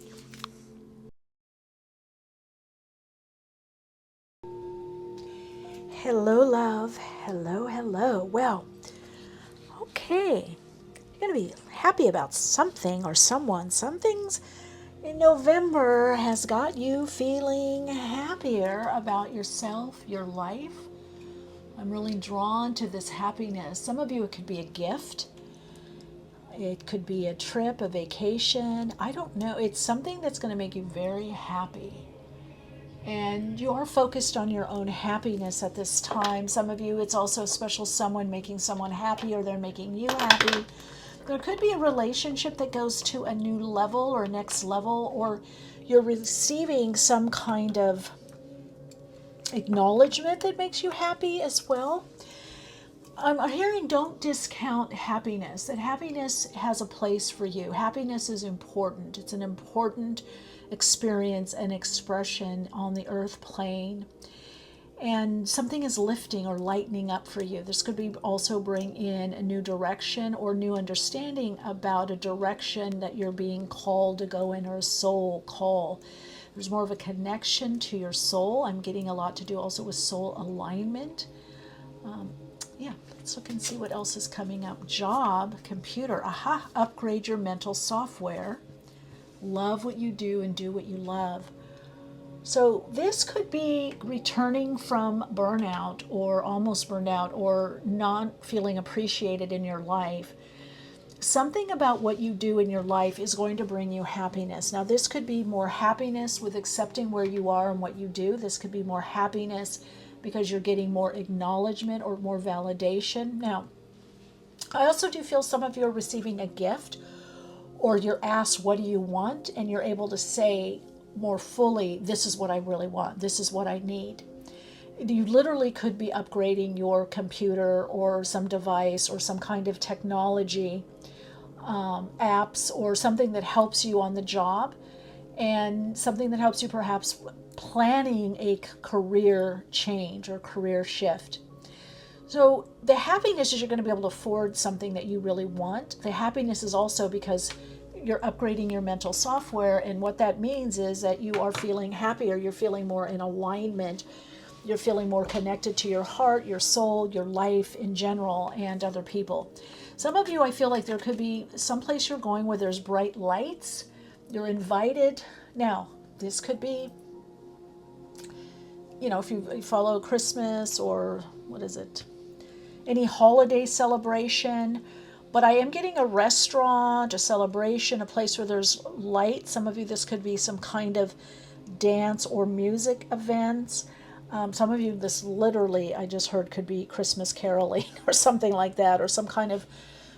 Hello, love. Hello, hello. Well, okay. You're going to be happy about something or someone. Some things in November has got you feeling happier about yourself, your life. I'm really drawn to this happiness. Some of you, it could be a gift. It could be a trip, a vacation. I don't know. It's something that's going to make you very happy. And you're focused on your own happiness at this time. Some of you, it's also a special someone making someone happy, or they're making you happy. There could be a relationship that goes to a new level or next level, or you're receiving some kind of acknowledgement that makes you happy as well. I'm hearing, don't discount happiness, that happiness has a place for you. Happiness is important. It's an important experience and expression on the earth plane. And something is lifting or lightening up for you. This could be also bring in a new direction or new understanding about a direction that you're being called to go in, or a soul call. There's more of a connection to your soul. I'm getting a lot to do also with soul alignment. Let's look and see what else is coming up. Job, computer, upgrade your mental software. Love what you do and do what you love. So this could be returning from burnout, or almost burnout, or not feeling appreciated in your life. Something about what you do in your life is going to bring you happiness. Now, this could be more happiness with accepting where you are and what you do. This could be more happiness because you're getting more acknowledgement or more validation. Now, I also do feel some of you are receiving a gift, or you're asked, what do you want? And you're able to say more fully, this is what I really want. This is what I need. You literally could be upgrading your computer or some device or some kind of technology, apps, or something that helps you on the job, and something that helps you perhaps planning a career change or career shift. So the happiness is you're going to be able to afford something that you really want. The happiness is also because you're upgrading your mental software, and what that means is that you are feeling happier, you're feeling more in alignment You're feeling more connected to your heart, your soul, your life in general, and other people. Some of you, I feel like there could be someplace you're going where there's bright lights. You're invited. Now, this could be, if you follow Christmas or what is it? Any holiday celebration. But I am getting a restaurant, a celebration, a place where there's light. Some of you, this could be some kind of dance or music events. Some of you, this literally, I just heard, could be Christmas caroling or something like that, or some kind of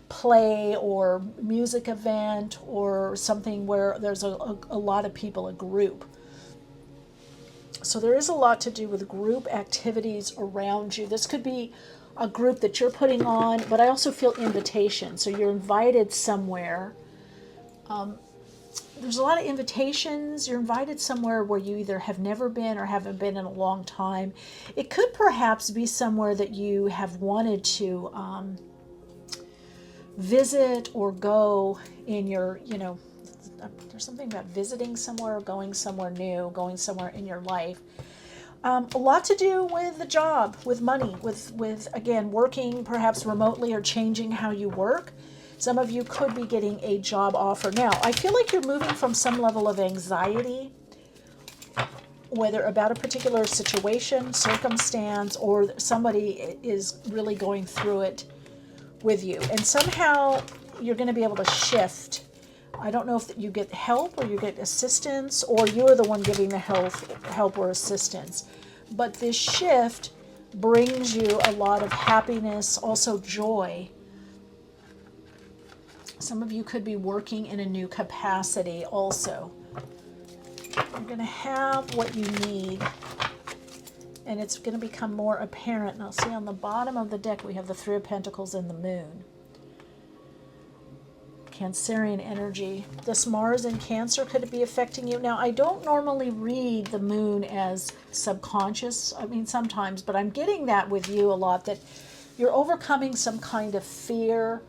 play or music event, or something where there's a lot of people, a group. So there is a lot to do with group activities around you. This could be a group that you're putting on, but I also feel invitation. So you're invited somewhere. There's a lot of invitations. You're invited somewhere where you either have never been or haven't been in a long time. It could perhaps be somewhere that you have wanted to visit or go in your, there's something about visiting somewhere, going somewhere new, going somewhere in your life. A lot to do with the job, with money, with again, working perhaps remotely or changing how you work. Some of you could be getting a job offer. Now, I feel like you're moving from some level of anxiety, whether about a particular situation, circumstance, or somebody is really going through it with you. And somehow you're going to be able to shift. I don't know if you get help or you get assistance, or you're the one giving the help or assistance. But this shift brings you a lot of happiness, also joy. Some of you could be working in a new capacity also. You're going to have what you need, and it's going to become more apparent. Now, see, on the bottom of the deck, we have the Three of Pentacles and the Moon. Cancerian energy. This Mars in Cancer could be affecting you. Now, I don't normally read the Moon as subconscious. I mean, sometimes, but I'm getting that with you a lot, that you're overcoming some kind of fear.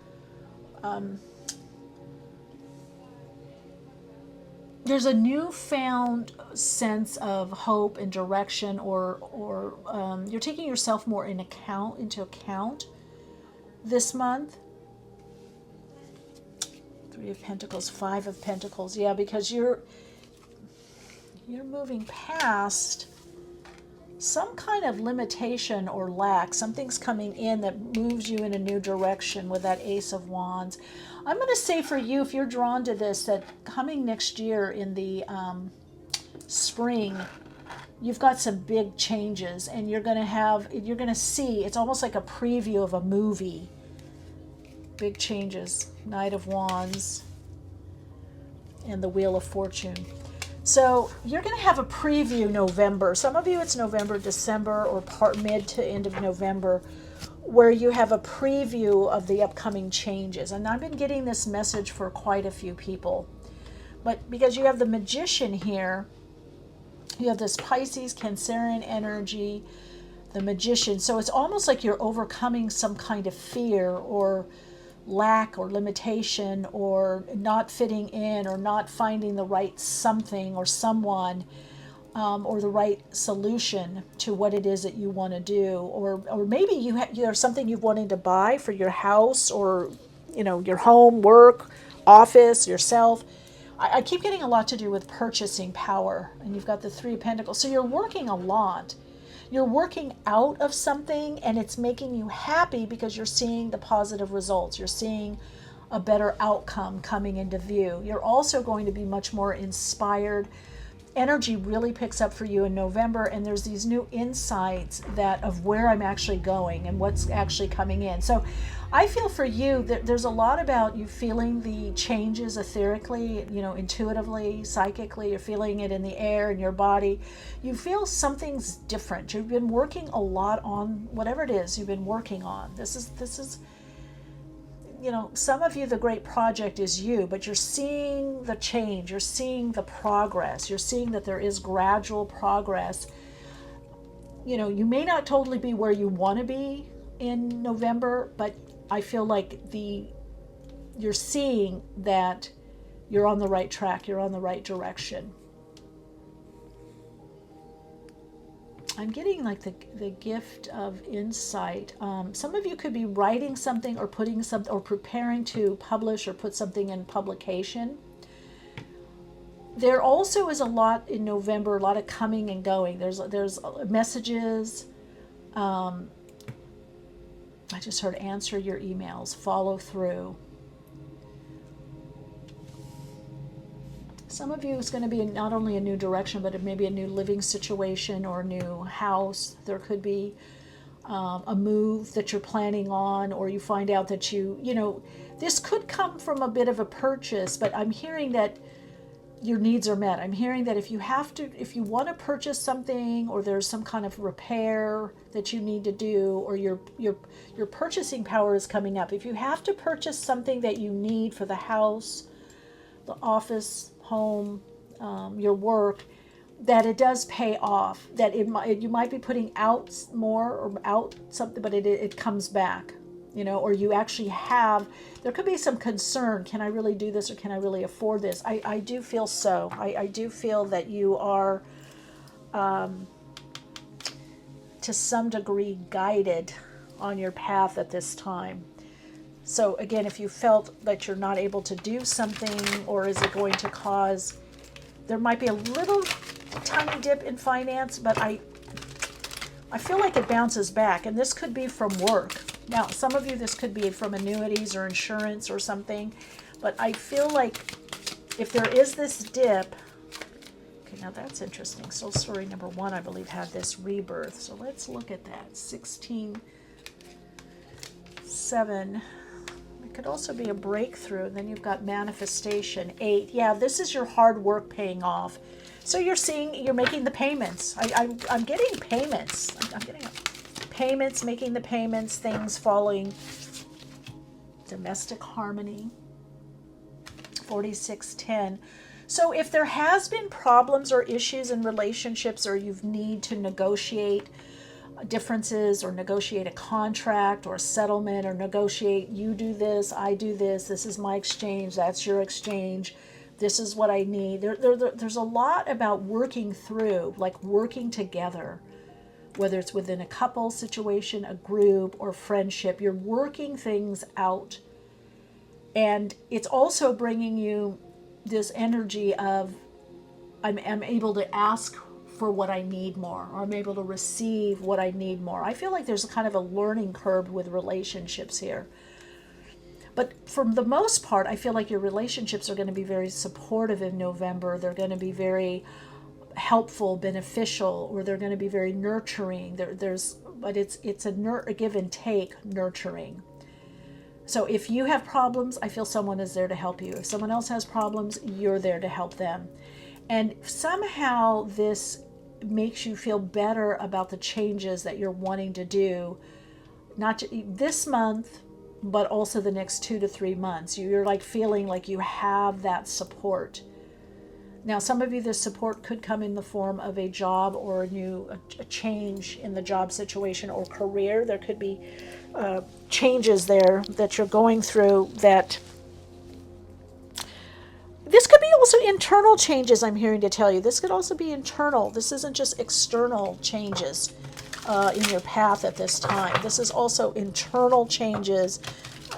There's a newfound sense of hope and direction, or you're taking yourself more into account this month. Three of Pentacles, Five of Pentacles. Yeah, because you're moving past some kind of limitation or lack. Something's coming in that moves you in a new direction with that Ace of Wands. I'm going to say for you, if you're drawn to this, that coming next year in the spring, you've got some big changes, and you're going to see, it's almost like a preview of a movie. Big changes. Knight of Wands and the Wheel of Fortune. So you're going to have a preview November. Some of you, it's November, December, or mid to end of November, where you have a preview of the upcoming changes. And I've been getting this message for quite a few people. But because you have the Magician here, you have this Pisces, Cancerian energy, the Magician. So it's almost like you're overcoming some kind of fear or lack or limitation, or not fitting in, or not finding the right something or someone, or the right solution to what it is that you want to do, or maybe there's something you've wanted to buy for your house, or your home, work, office, yourself. I keep getting a lot to do with purchasing power, and you've got the Three of Pentacles. So you're working a lot. You're working out of something, and it's making you happy because you're seeing the positive results. You're seeing a better outcome coming into view. You're also going to be much more inspired. Energy really picks up for you in November, and there's these new insights of where I'm actually going and what's actually coming in. So I feel for you that there's a lot about you feeling the changes etherically, intuitively, psychically. You're feeling it in the air, in your body. You feel something's different. You've been working a lot on whatever it is you've been working on. This is some of you, the great project is you, but you're seeing the change. You're seeing the progress. You're seeing that there is gradual progress. You may not totally be where you want to be in November, but I feel like you're seeing that you're on the right track, you're on the right direction. I'm getting like the gift of insight. Some of you could be writing something or putting something or preparing to publish or put something in publication. There also is a lot in November, a lot of coming and going. There's messages. I just heard answer your emails, follow through. Some of you it's going to be not only a new direction, but it may be a new living situation or a new house. There could be a move that you're planning on, or you find out that this could come from a bit of a purchase, but I'm hearing that your needs are met. I'm hearing that if you want to purchase something, or there's some kind of repair that you need to do, or your purchasing power is coming up. If you have to purchase something that you need for the house, the office, home, your work, that it does pay off. That you might be putting out more or out something, but it comes back. Or you actually there could be some concern. Can I really do this, or can I really afford this? I do feel so. I do feel that you are, to some degree, guided on your path at this time. So again, if you felt that you're not able to do something, or is it going to cause, there might be a little tiny dip in finance, but I feel like it bounces back, and this could be from work. Now, some of you, this could be from annuities or insurance or something, but I feel like if there is this dip, okay, now that's interesting. Soul Story number 1, I believe, had this rebirth. So let's look at that. 16:7. It could also be a breakthrough. Then you've got manifestation. 8. Yeah, this is your hard work paying off. So you're making the payments. I'm getting payments. I'm getting payments, making the payments, things falling. Domestic harmony. 46:10. So if there has been problems or issues in relationships, or you need to negotiate differences, or negotiate a contract or a settlement, or negotiate, you do this, I do this is my exchange, that's your exchange, this is what I need. There's a lot about working through, like working together, whether it's within a couple situation, a group, or friendship. You're working things out, and it's also bringing you this energy of I'm able to ask for what I need more, or I'm able to receive what I need more. I feel like there's a kind of a learning curve with relationships here. But for the most part, I feel like your relationships are going to be very supportive in November. They're going to be very helpful, beneficial, or they're going to be very nurturing. But it's a give and take nurturing. So if you have problems, I feel someone is there to help you. If someone else has problems, you're there to help them. And somehow this makes you feel better about the changes that you're wanting to do, not this month, but also the next 2 to 3 months. You're like feeling like you have that support. Now, some of you, this support could come in the form of a job, or a change in the job situation or career. There could be changes there that you're going through that. This could be also internal changes, I'm hearing to tell you. This could also be internal. This isn't just external changes in your path at this time. This is also internal changes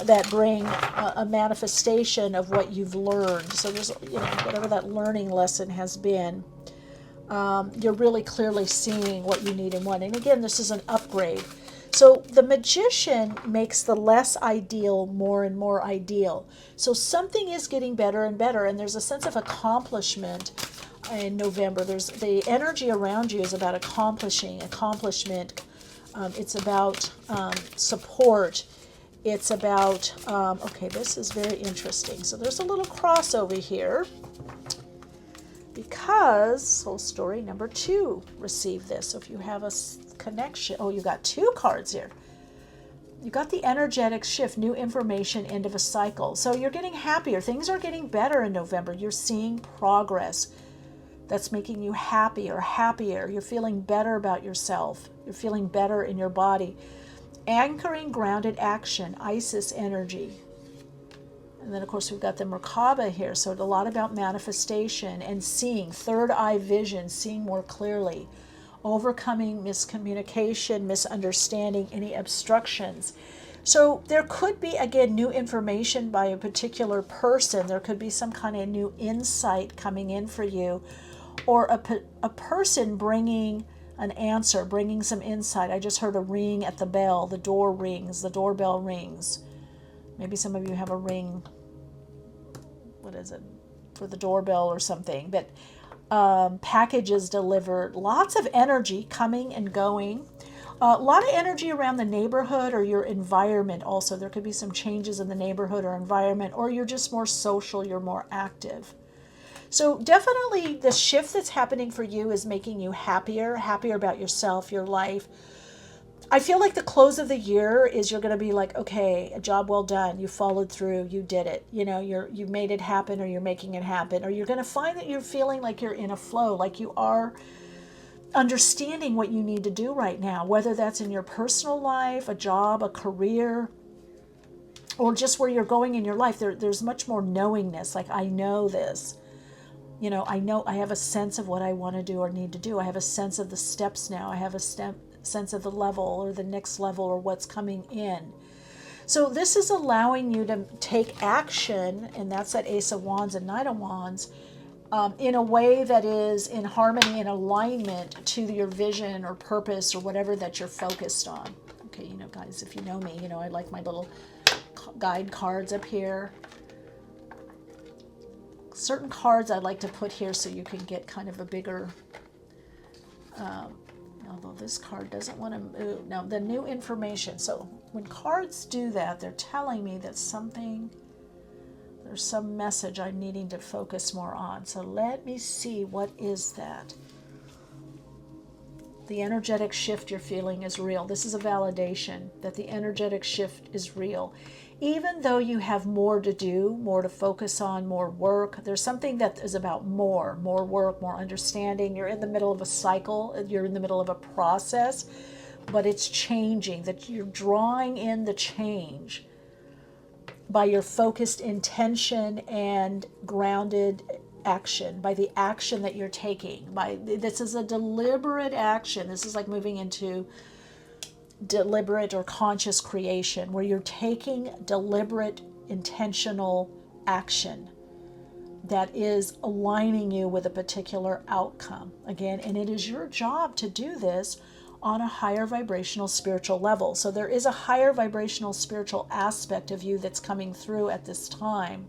that bring a manifestation of what you've learned. So there's, whatever that learning lesson has been, you're really clearly seeing what you need and want. And again, this is an upgrade. So the Magician makes the less ideal more and more ideal. So something is getting better and better, and there's a sense of accomplishment in November. There's the energy around you is about accomplishment. It's about support. It's about, okay, this is very interesting. So there's a little crossover here, because Soul Story number 2 received this. So if you have a connection, you got 2 cards here. You got the energetic shift, new information, end of a cycle. So you're getting happier. Things are getting better in November. You're seeing progress that's making you happier. You're feeling better about yourself. You're feeling better in your body. Anchoring grounded action, Isis energy. And then, of course, we've got the Merkaba here. So a lot about manifestation and seeing, third eye vision, seeing more clearly. overcoming miscommunication, misunderstanding, any obstructions. So there could be, again, new information by a particular person. There could be some kind of new insight coming in for you, or a person bringing an answer, bringing some insight. I just heard a ring at the bell. The door rings. The doorbell rings. Maybe some of you have a ring, what is it, for the doorbell or something. But packages delivered. Lots of energy coming and going. A lot of energy around the neighborhood or your environment also. There could be some changes in the neighborhood or environment, or you're just more social, you're more active. So definitely the shift that's happening for you is making you happier about yourself, your life. I feel like the close of the year is you're going to be like, okay, a job well done. You followed through. You did it. You know, you made it happen, or you're making it happen, or you're going to find that you're feeling like you're in a flow, like you are understanding what you need to do right now, whether that's in your personal life, a job, a career, or just where you're going in your life. There's much more knowingness. Like, I know this. You know, I have a sense of what I want to do or need to do. I have a sense of the steps now. I have a sense of the level or the next level or what's coming in. So this is allowing you to take action, and that's that Ace of Wands and Knight of Wands, in a way that is in harmony and alignment to your vision or purpose or whatever that you're focused on. Okay, you know, guys, if you know me, you know I like my little guide cards up here. Certain cards I like to put here so you can get kind of a bigger, although this card doesn't want to move. Now, the new information. So when cards do that, they're telling me that there's some message I'm needing to focus more on. So let me see, what is that? The energetic shift you're feeling is real. This is a validation that the energetic shift is real. Even though you have more to do, more to focus on, more work, there's something that is about more work, more understanding. You're in the middle of a cycle, you're in the middle of a process, but it's changing, that you're drawing in the change by your focused intention and grounded action, by the action that you're taking. This is a deliberate action. This is like moving into deliberate or conscious creation, where you're taking deliberate, intentional action that is aligning you with a particular outcome. Again, and it is your job to do this on a higher vibrational spiritual level. So there is a higher vibrational spiritual aspect of you that's coming through at this time.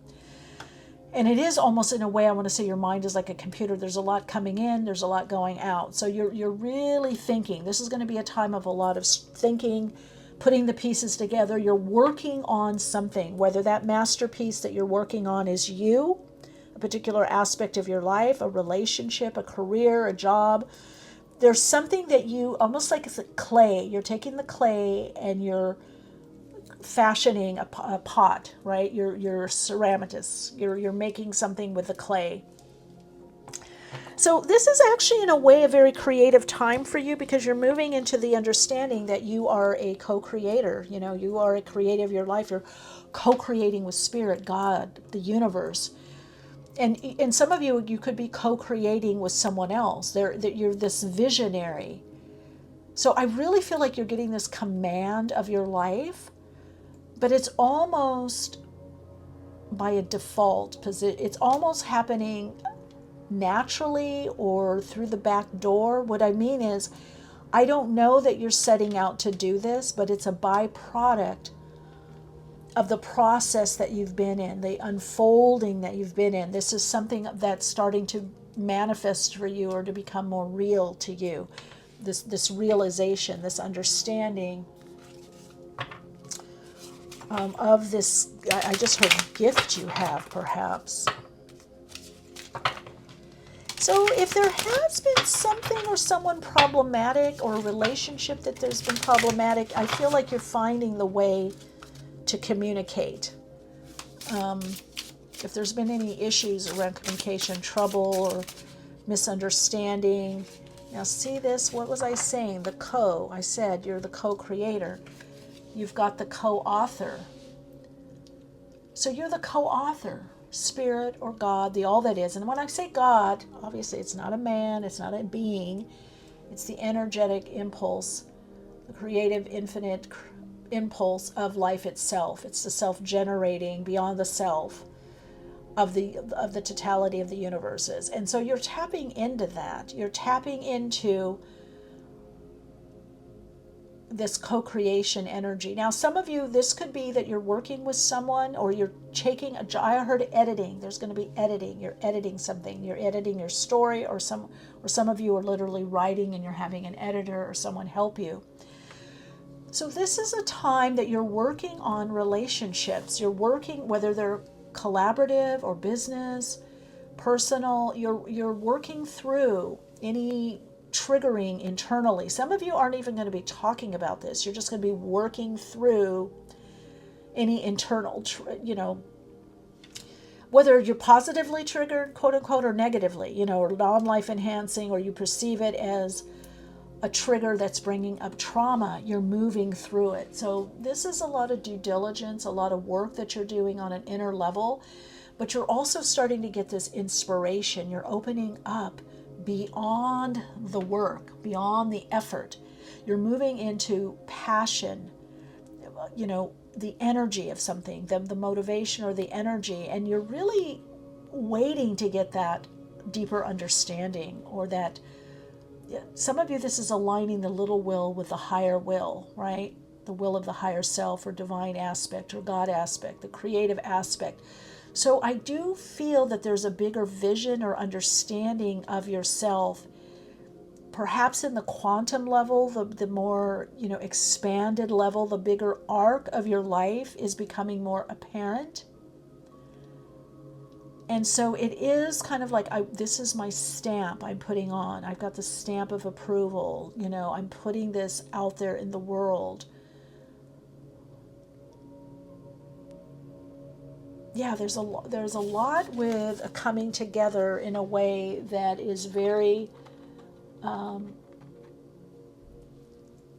And it is almost, in a way, I want to say your mind is like a computer. There's a lot coming in, there's a lot going out. So you're really thinking. This is going to be a time of a lot of thinking, putting the pieces together. You're working on something, whether that masterpiece that you're working on is you, a particular aspect of your life, a relationship, a career, a job. There's something that you, almost like it's clay. You're taking the clay and you're fashioning a pot, right? You're a ceramicist. You're making something with the clay. So this is actually, in a way, a very creative time for you, because you're moving into the understanding that you are a co-creator. You know, you are a creator of your life. You're co-creating with Spirit, God, the universe. And some of you could be co-creating with someone else. You're this visionary. So I really feel like you're getting this command of your life, but it's almost by a default position. It's almost happening naturally or through the back door. What I mean is, I don't know that you're setting out to do this, but it's a byproduct of the process that you've been in, the unfolding that you've been in. This is something that's starting to manifest for you, or to become more real to you. This realization, this understanding of this, I just heard, gift you have, perhaps. So if there has been something or someone problematic, or a relationship that there's been problematic, I feel like you're finding the way to communicate. If there's been any issues around communication, trouble or misunderstanding. Now see this, what was I saying? I said you're the co-creator. You've got the co-author. So you're the co-author, Spirit or God, the all that is. And when I say God, obviously it's not a man, it's not a being. It's the energetic impulse, the creative, infinite impulse of life itself. It's the self-generating, beyond the self, of the totality of the universes. And so you're tapping into that. You're tapping into this co-creation energy. Now, some of you, this could be that you're working with someone, or you're taking a job. I heard editing. There's going to be editing. You're editing something. You're editing your story, or some of you are literally writing and you're having an editor or someone help you. So this is a time that you're working on relationships. You're working, whether they're collaborative or business, personal, you're working through any triggering internally. Some of you aren't even going to be talking about this. You're just going to be working through any internal, whether you're positively triggered, quote unquote, or negatively, or non-life enhancing, or you perceive it as a trigger that's bringing up trauma. You're moving through it. So this is a lot of due diligence, a lot of work that you're doing on an inner level, but you're also starting to get this inspiration. You're opening up beyond the work, beyond the effort. You're moving into passion, the energy of something, the motivation or the energy, and you're really waiting to get that deeper understanding, or that, some of you, this is aligning the little will with the higher will, right? The will of the higher self, or divine aspect, or God aspect, the creative aspect. So I do feel that there's a bigger vision or understanding of yourself, perhaps in the quantum level, the more, expanded level, the bigger arc of your life is becoming more apparent. And so it is kind of like, this is my stamp I'm putting on. I've got the stamp of approval. I'm putting this out there in the world. Yeah, there's a lot with a coming together in a way that is very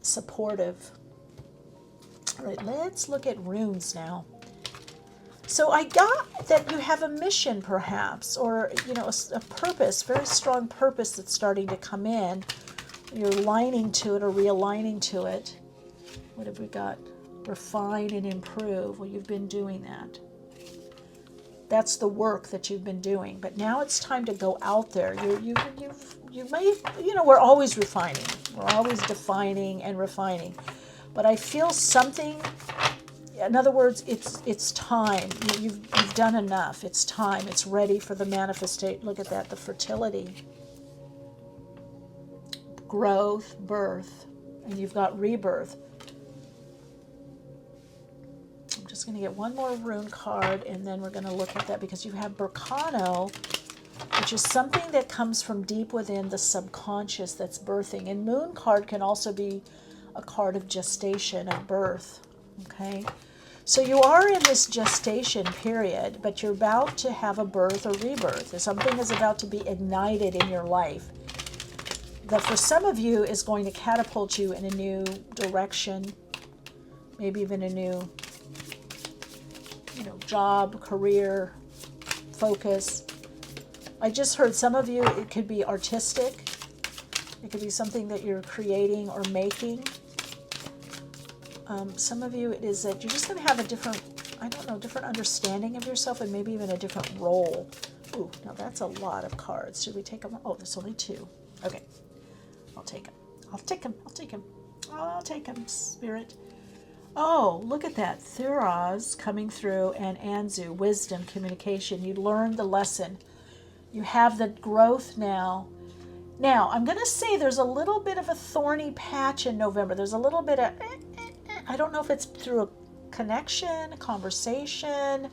supportive. All right, let's look at runes now. So I got that you have a mission, perhaps, or a purpose, very strong purpose that's starting to come in. You're aligning to it or realigning to it. What have we got? Refine and improve. Well, you've been doing that. That's the work that you've been doing. But now it's time to go out there. You may, we're always refining. We're always defining and refining. But I feel something. In other words, it's time. You've done enough. It's time. It's ready for the manifestation. Look at that, the fertility, growth, birth, and you've got rebirth. I'm just going to get one more rune card, and then we're going to look at that, because you have Berkano, which is something that comes from deep within the subconscious that's birthing. And moon card can also be a card of gestation, of birth. Okay? So you are in this gestation period, but you're about to have a birth or rebirth. Something is about to be ignited in your life that for some of you is going to catapult you in a new direction, maybe even a new job, career, focus. I just heard some of you, it could be artistic. It could be something that you're creating or making. Some of you, it is that you're just going to have a different, different understanding of yourself, and maybe even a different role. Ooh, now that's a lot of cards. Should we take them? Oh, there's only two. Okay, I'll take them. I'll take them, Spirit. Oh, look at that. Thuraz coming through, and Anzu, wisdom, communication. You learned the lesson. You have the growth now. Now, I'm going to say there's a little bit of a thorny patch in November. There's a little bit of, I don't know if it's through a connection, a conversation,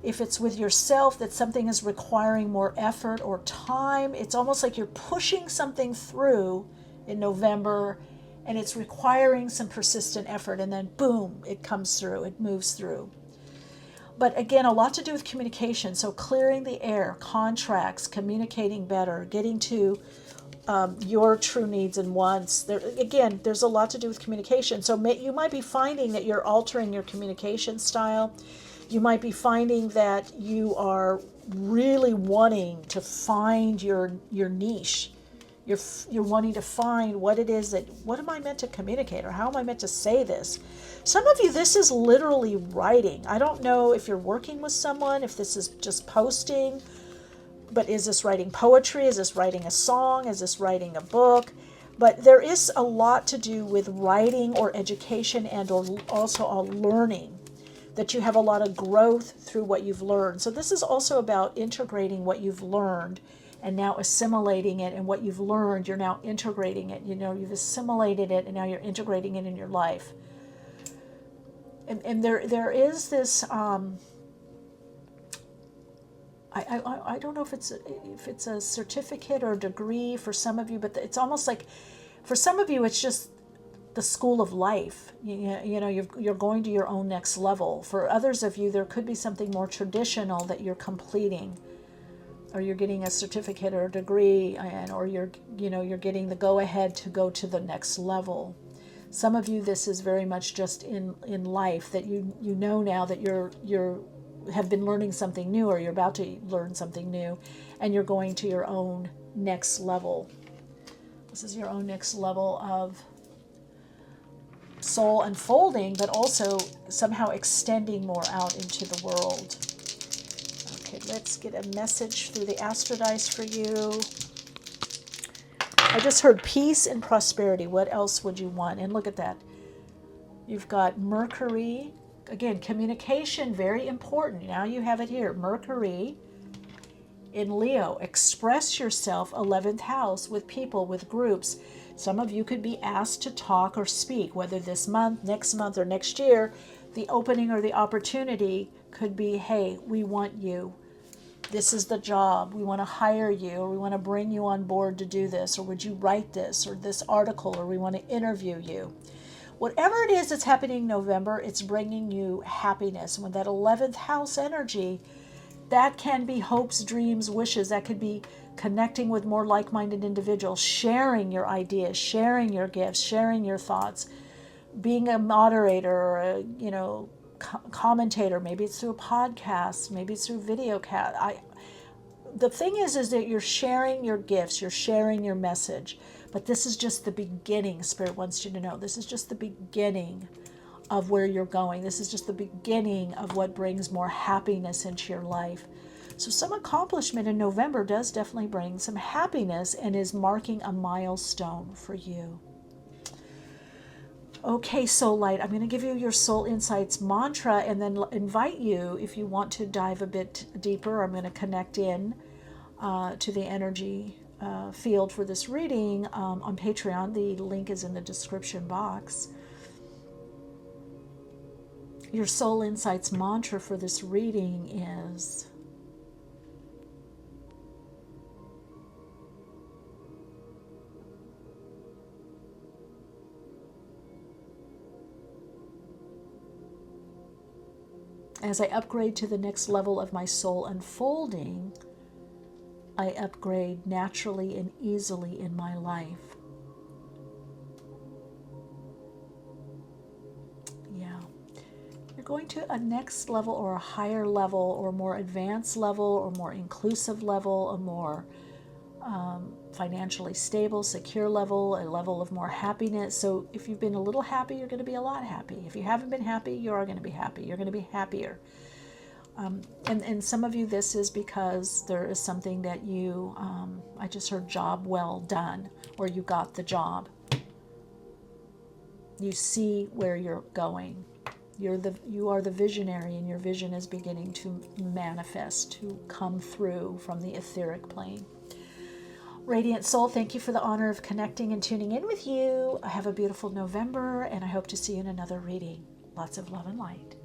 if it's with yourself that something is requiring more effort or time. It's almost like you're pushing something through in November, and it's requiring some persistent effort, and then boom, it comes through, it moves through. But again, a lot to do with communication. So clearing the air, contracts, communicating better, getting to your true needs and wants. There's a lot to do with communication. So you might be finding that you're altering your communication style. You might be finding that you are really wanting to find your niche You're wanting to find what it is what am I meant to communicate, or how am I meant to say this? Some of you, this is literally writing. I don't know if you're working with someone, if this is just posting, but is this writing poetry? Is this writing a song? Is this writing a book? But there is a lot to do with writing or education and or also a learning, that you have a lot of growth through what you've learned. So this is also about integrating what you've learned and now assimilating it, and what you've learned, you're now integrating it. You've assimilated it and now you're integrating it in your life. And there is this, I don't know if it's a certificate or a degree for some of you, but it's almost like, for some of you, it's just the school of life. You're going to your own next level. For others of you, there could be something more traditional that you're completing, or you're getting a certificate or a degree, or you're getting the go ahead to go to the next level. Some of you, this is very much just in life, that you know now that you're have been learning something new, or you're about to learn something new, and you're going to your own next level. This is your own next level of soul unfolding, but also somehow extending more out into the world. Okay, let's get a message through the Astrodice for you. I just heard peace and prosperity. What else would you want? And look at that. You've got Mercury. Again, communication, very important. Now you have it here. Mercury in Leo. Express yourself, 11th house, with people, with groups. Some of you could be asked to talk or speak, whether this month, or next year. The opening or the opportunity could be, hey, we want you. This is the job. We want to hire you, or we want to bring you on board to do this, or would you write this, or this article, or we want to interview you. Whatever it is that's happening in November, it's bringing you happiness. And with that 11th house energy, that can be hopes, dreams, wishes. That could be connecting with more like-minded individuals, sharing your ideas, sharing your gifts, sharing your thoughts, being a moderator or a commentator. Maybe it's through a podcast, maybe it's through video cast. The thing is that you're sharing your gifts, you're sharing your message. But this is just the beginning. Spirit wants you to know this is just the beginning of where you're going. This is just the beginning of what brings more happiness into your life. So some accomplishment in November does definitely bring some happiness and is marking a milestone for you. Okay, Soul Light, I'm going to give you your Soul Insights mantra and then invite you, if you want to dive a bit deeper, I'm going to connect in to the energy field for this reading on Patreon. The link is in the description box. Your Soul Insights mantra for this reading is: as I upgrade to the next level of my soul unfolding, I upgrade naturally and easily in my life. Yeah. You're going to a next level or a higher level or more advanced level or more inclusive level, a more financially stable, secure level, a level of more happiness. So if you've been a little happy, you're going to be a lot happy. If you haven't been happy, you are going to be happy. You're going to be happier. And some of you, this is because there is something that you, I just heard job well done, or you got the job. You see where you're going. You are the visionary, and your vision is beginning to manifest, to come through from the etheric plane. Radiant Soul, thank you for the honor of connecting and tuning in with you. Have a beautiful November, and I hope to see you in another reading. Lots of love and light.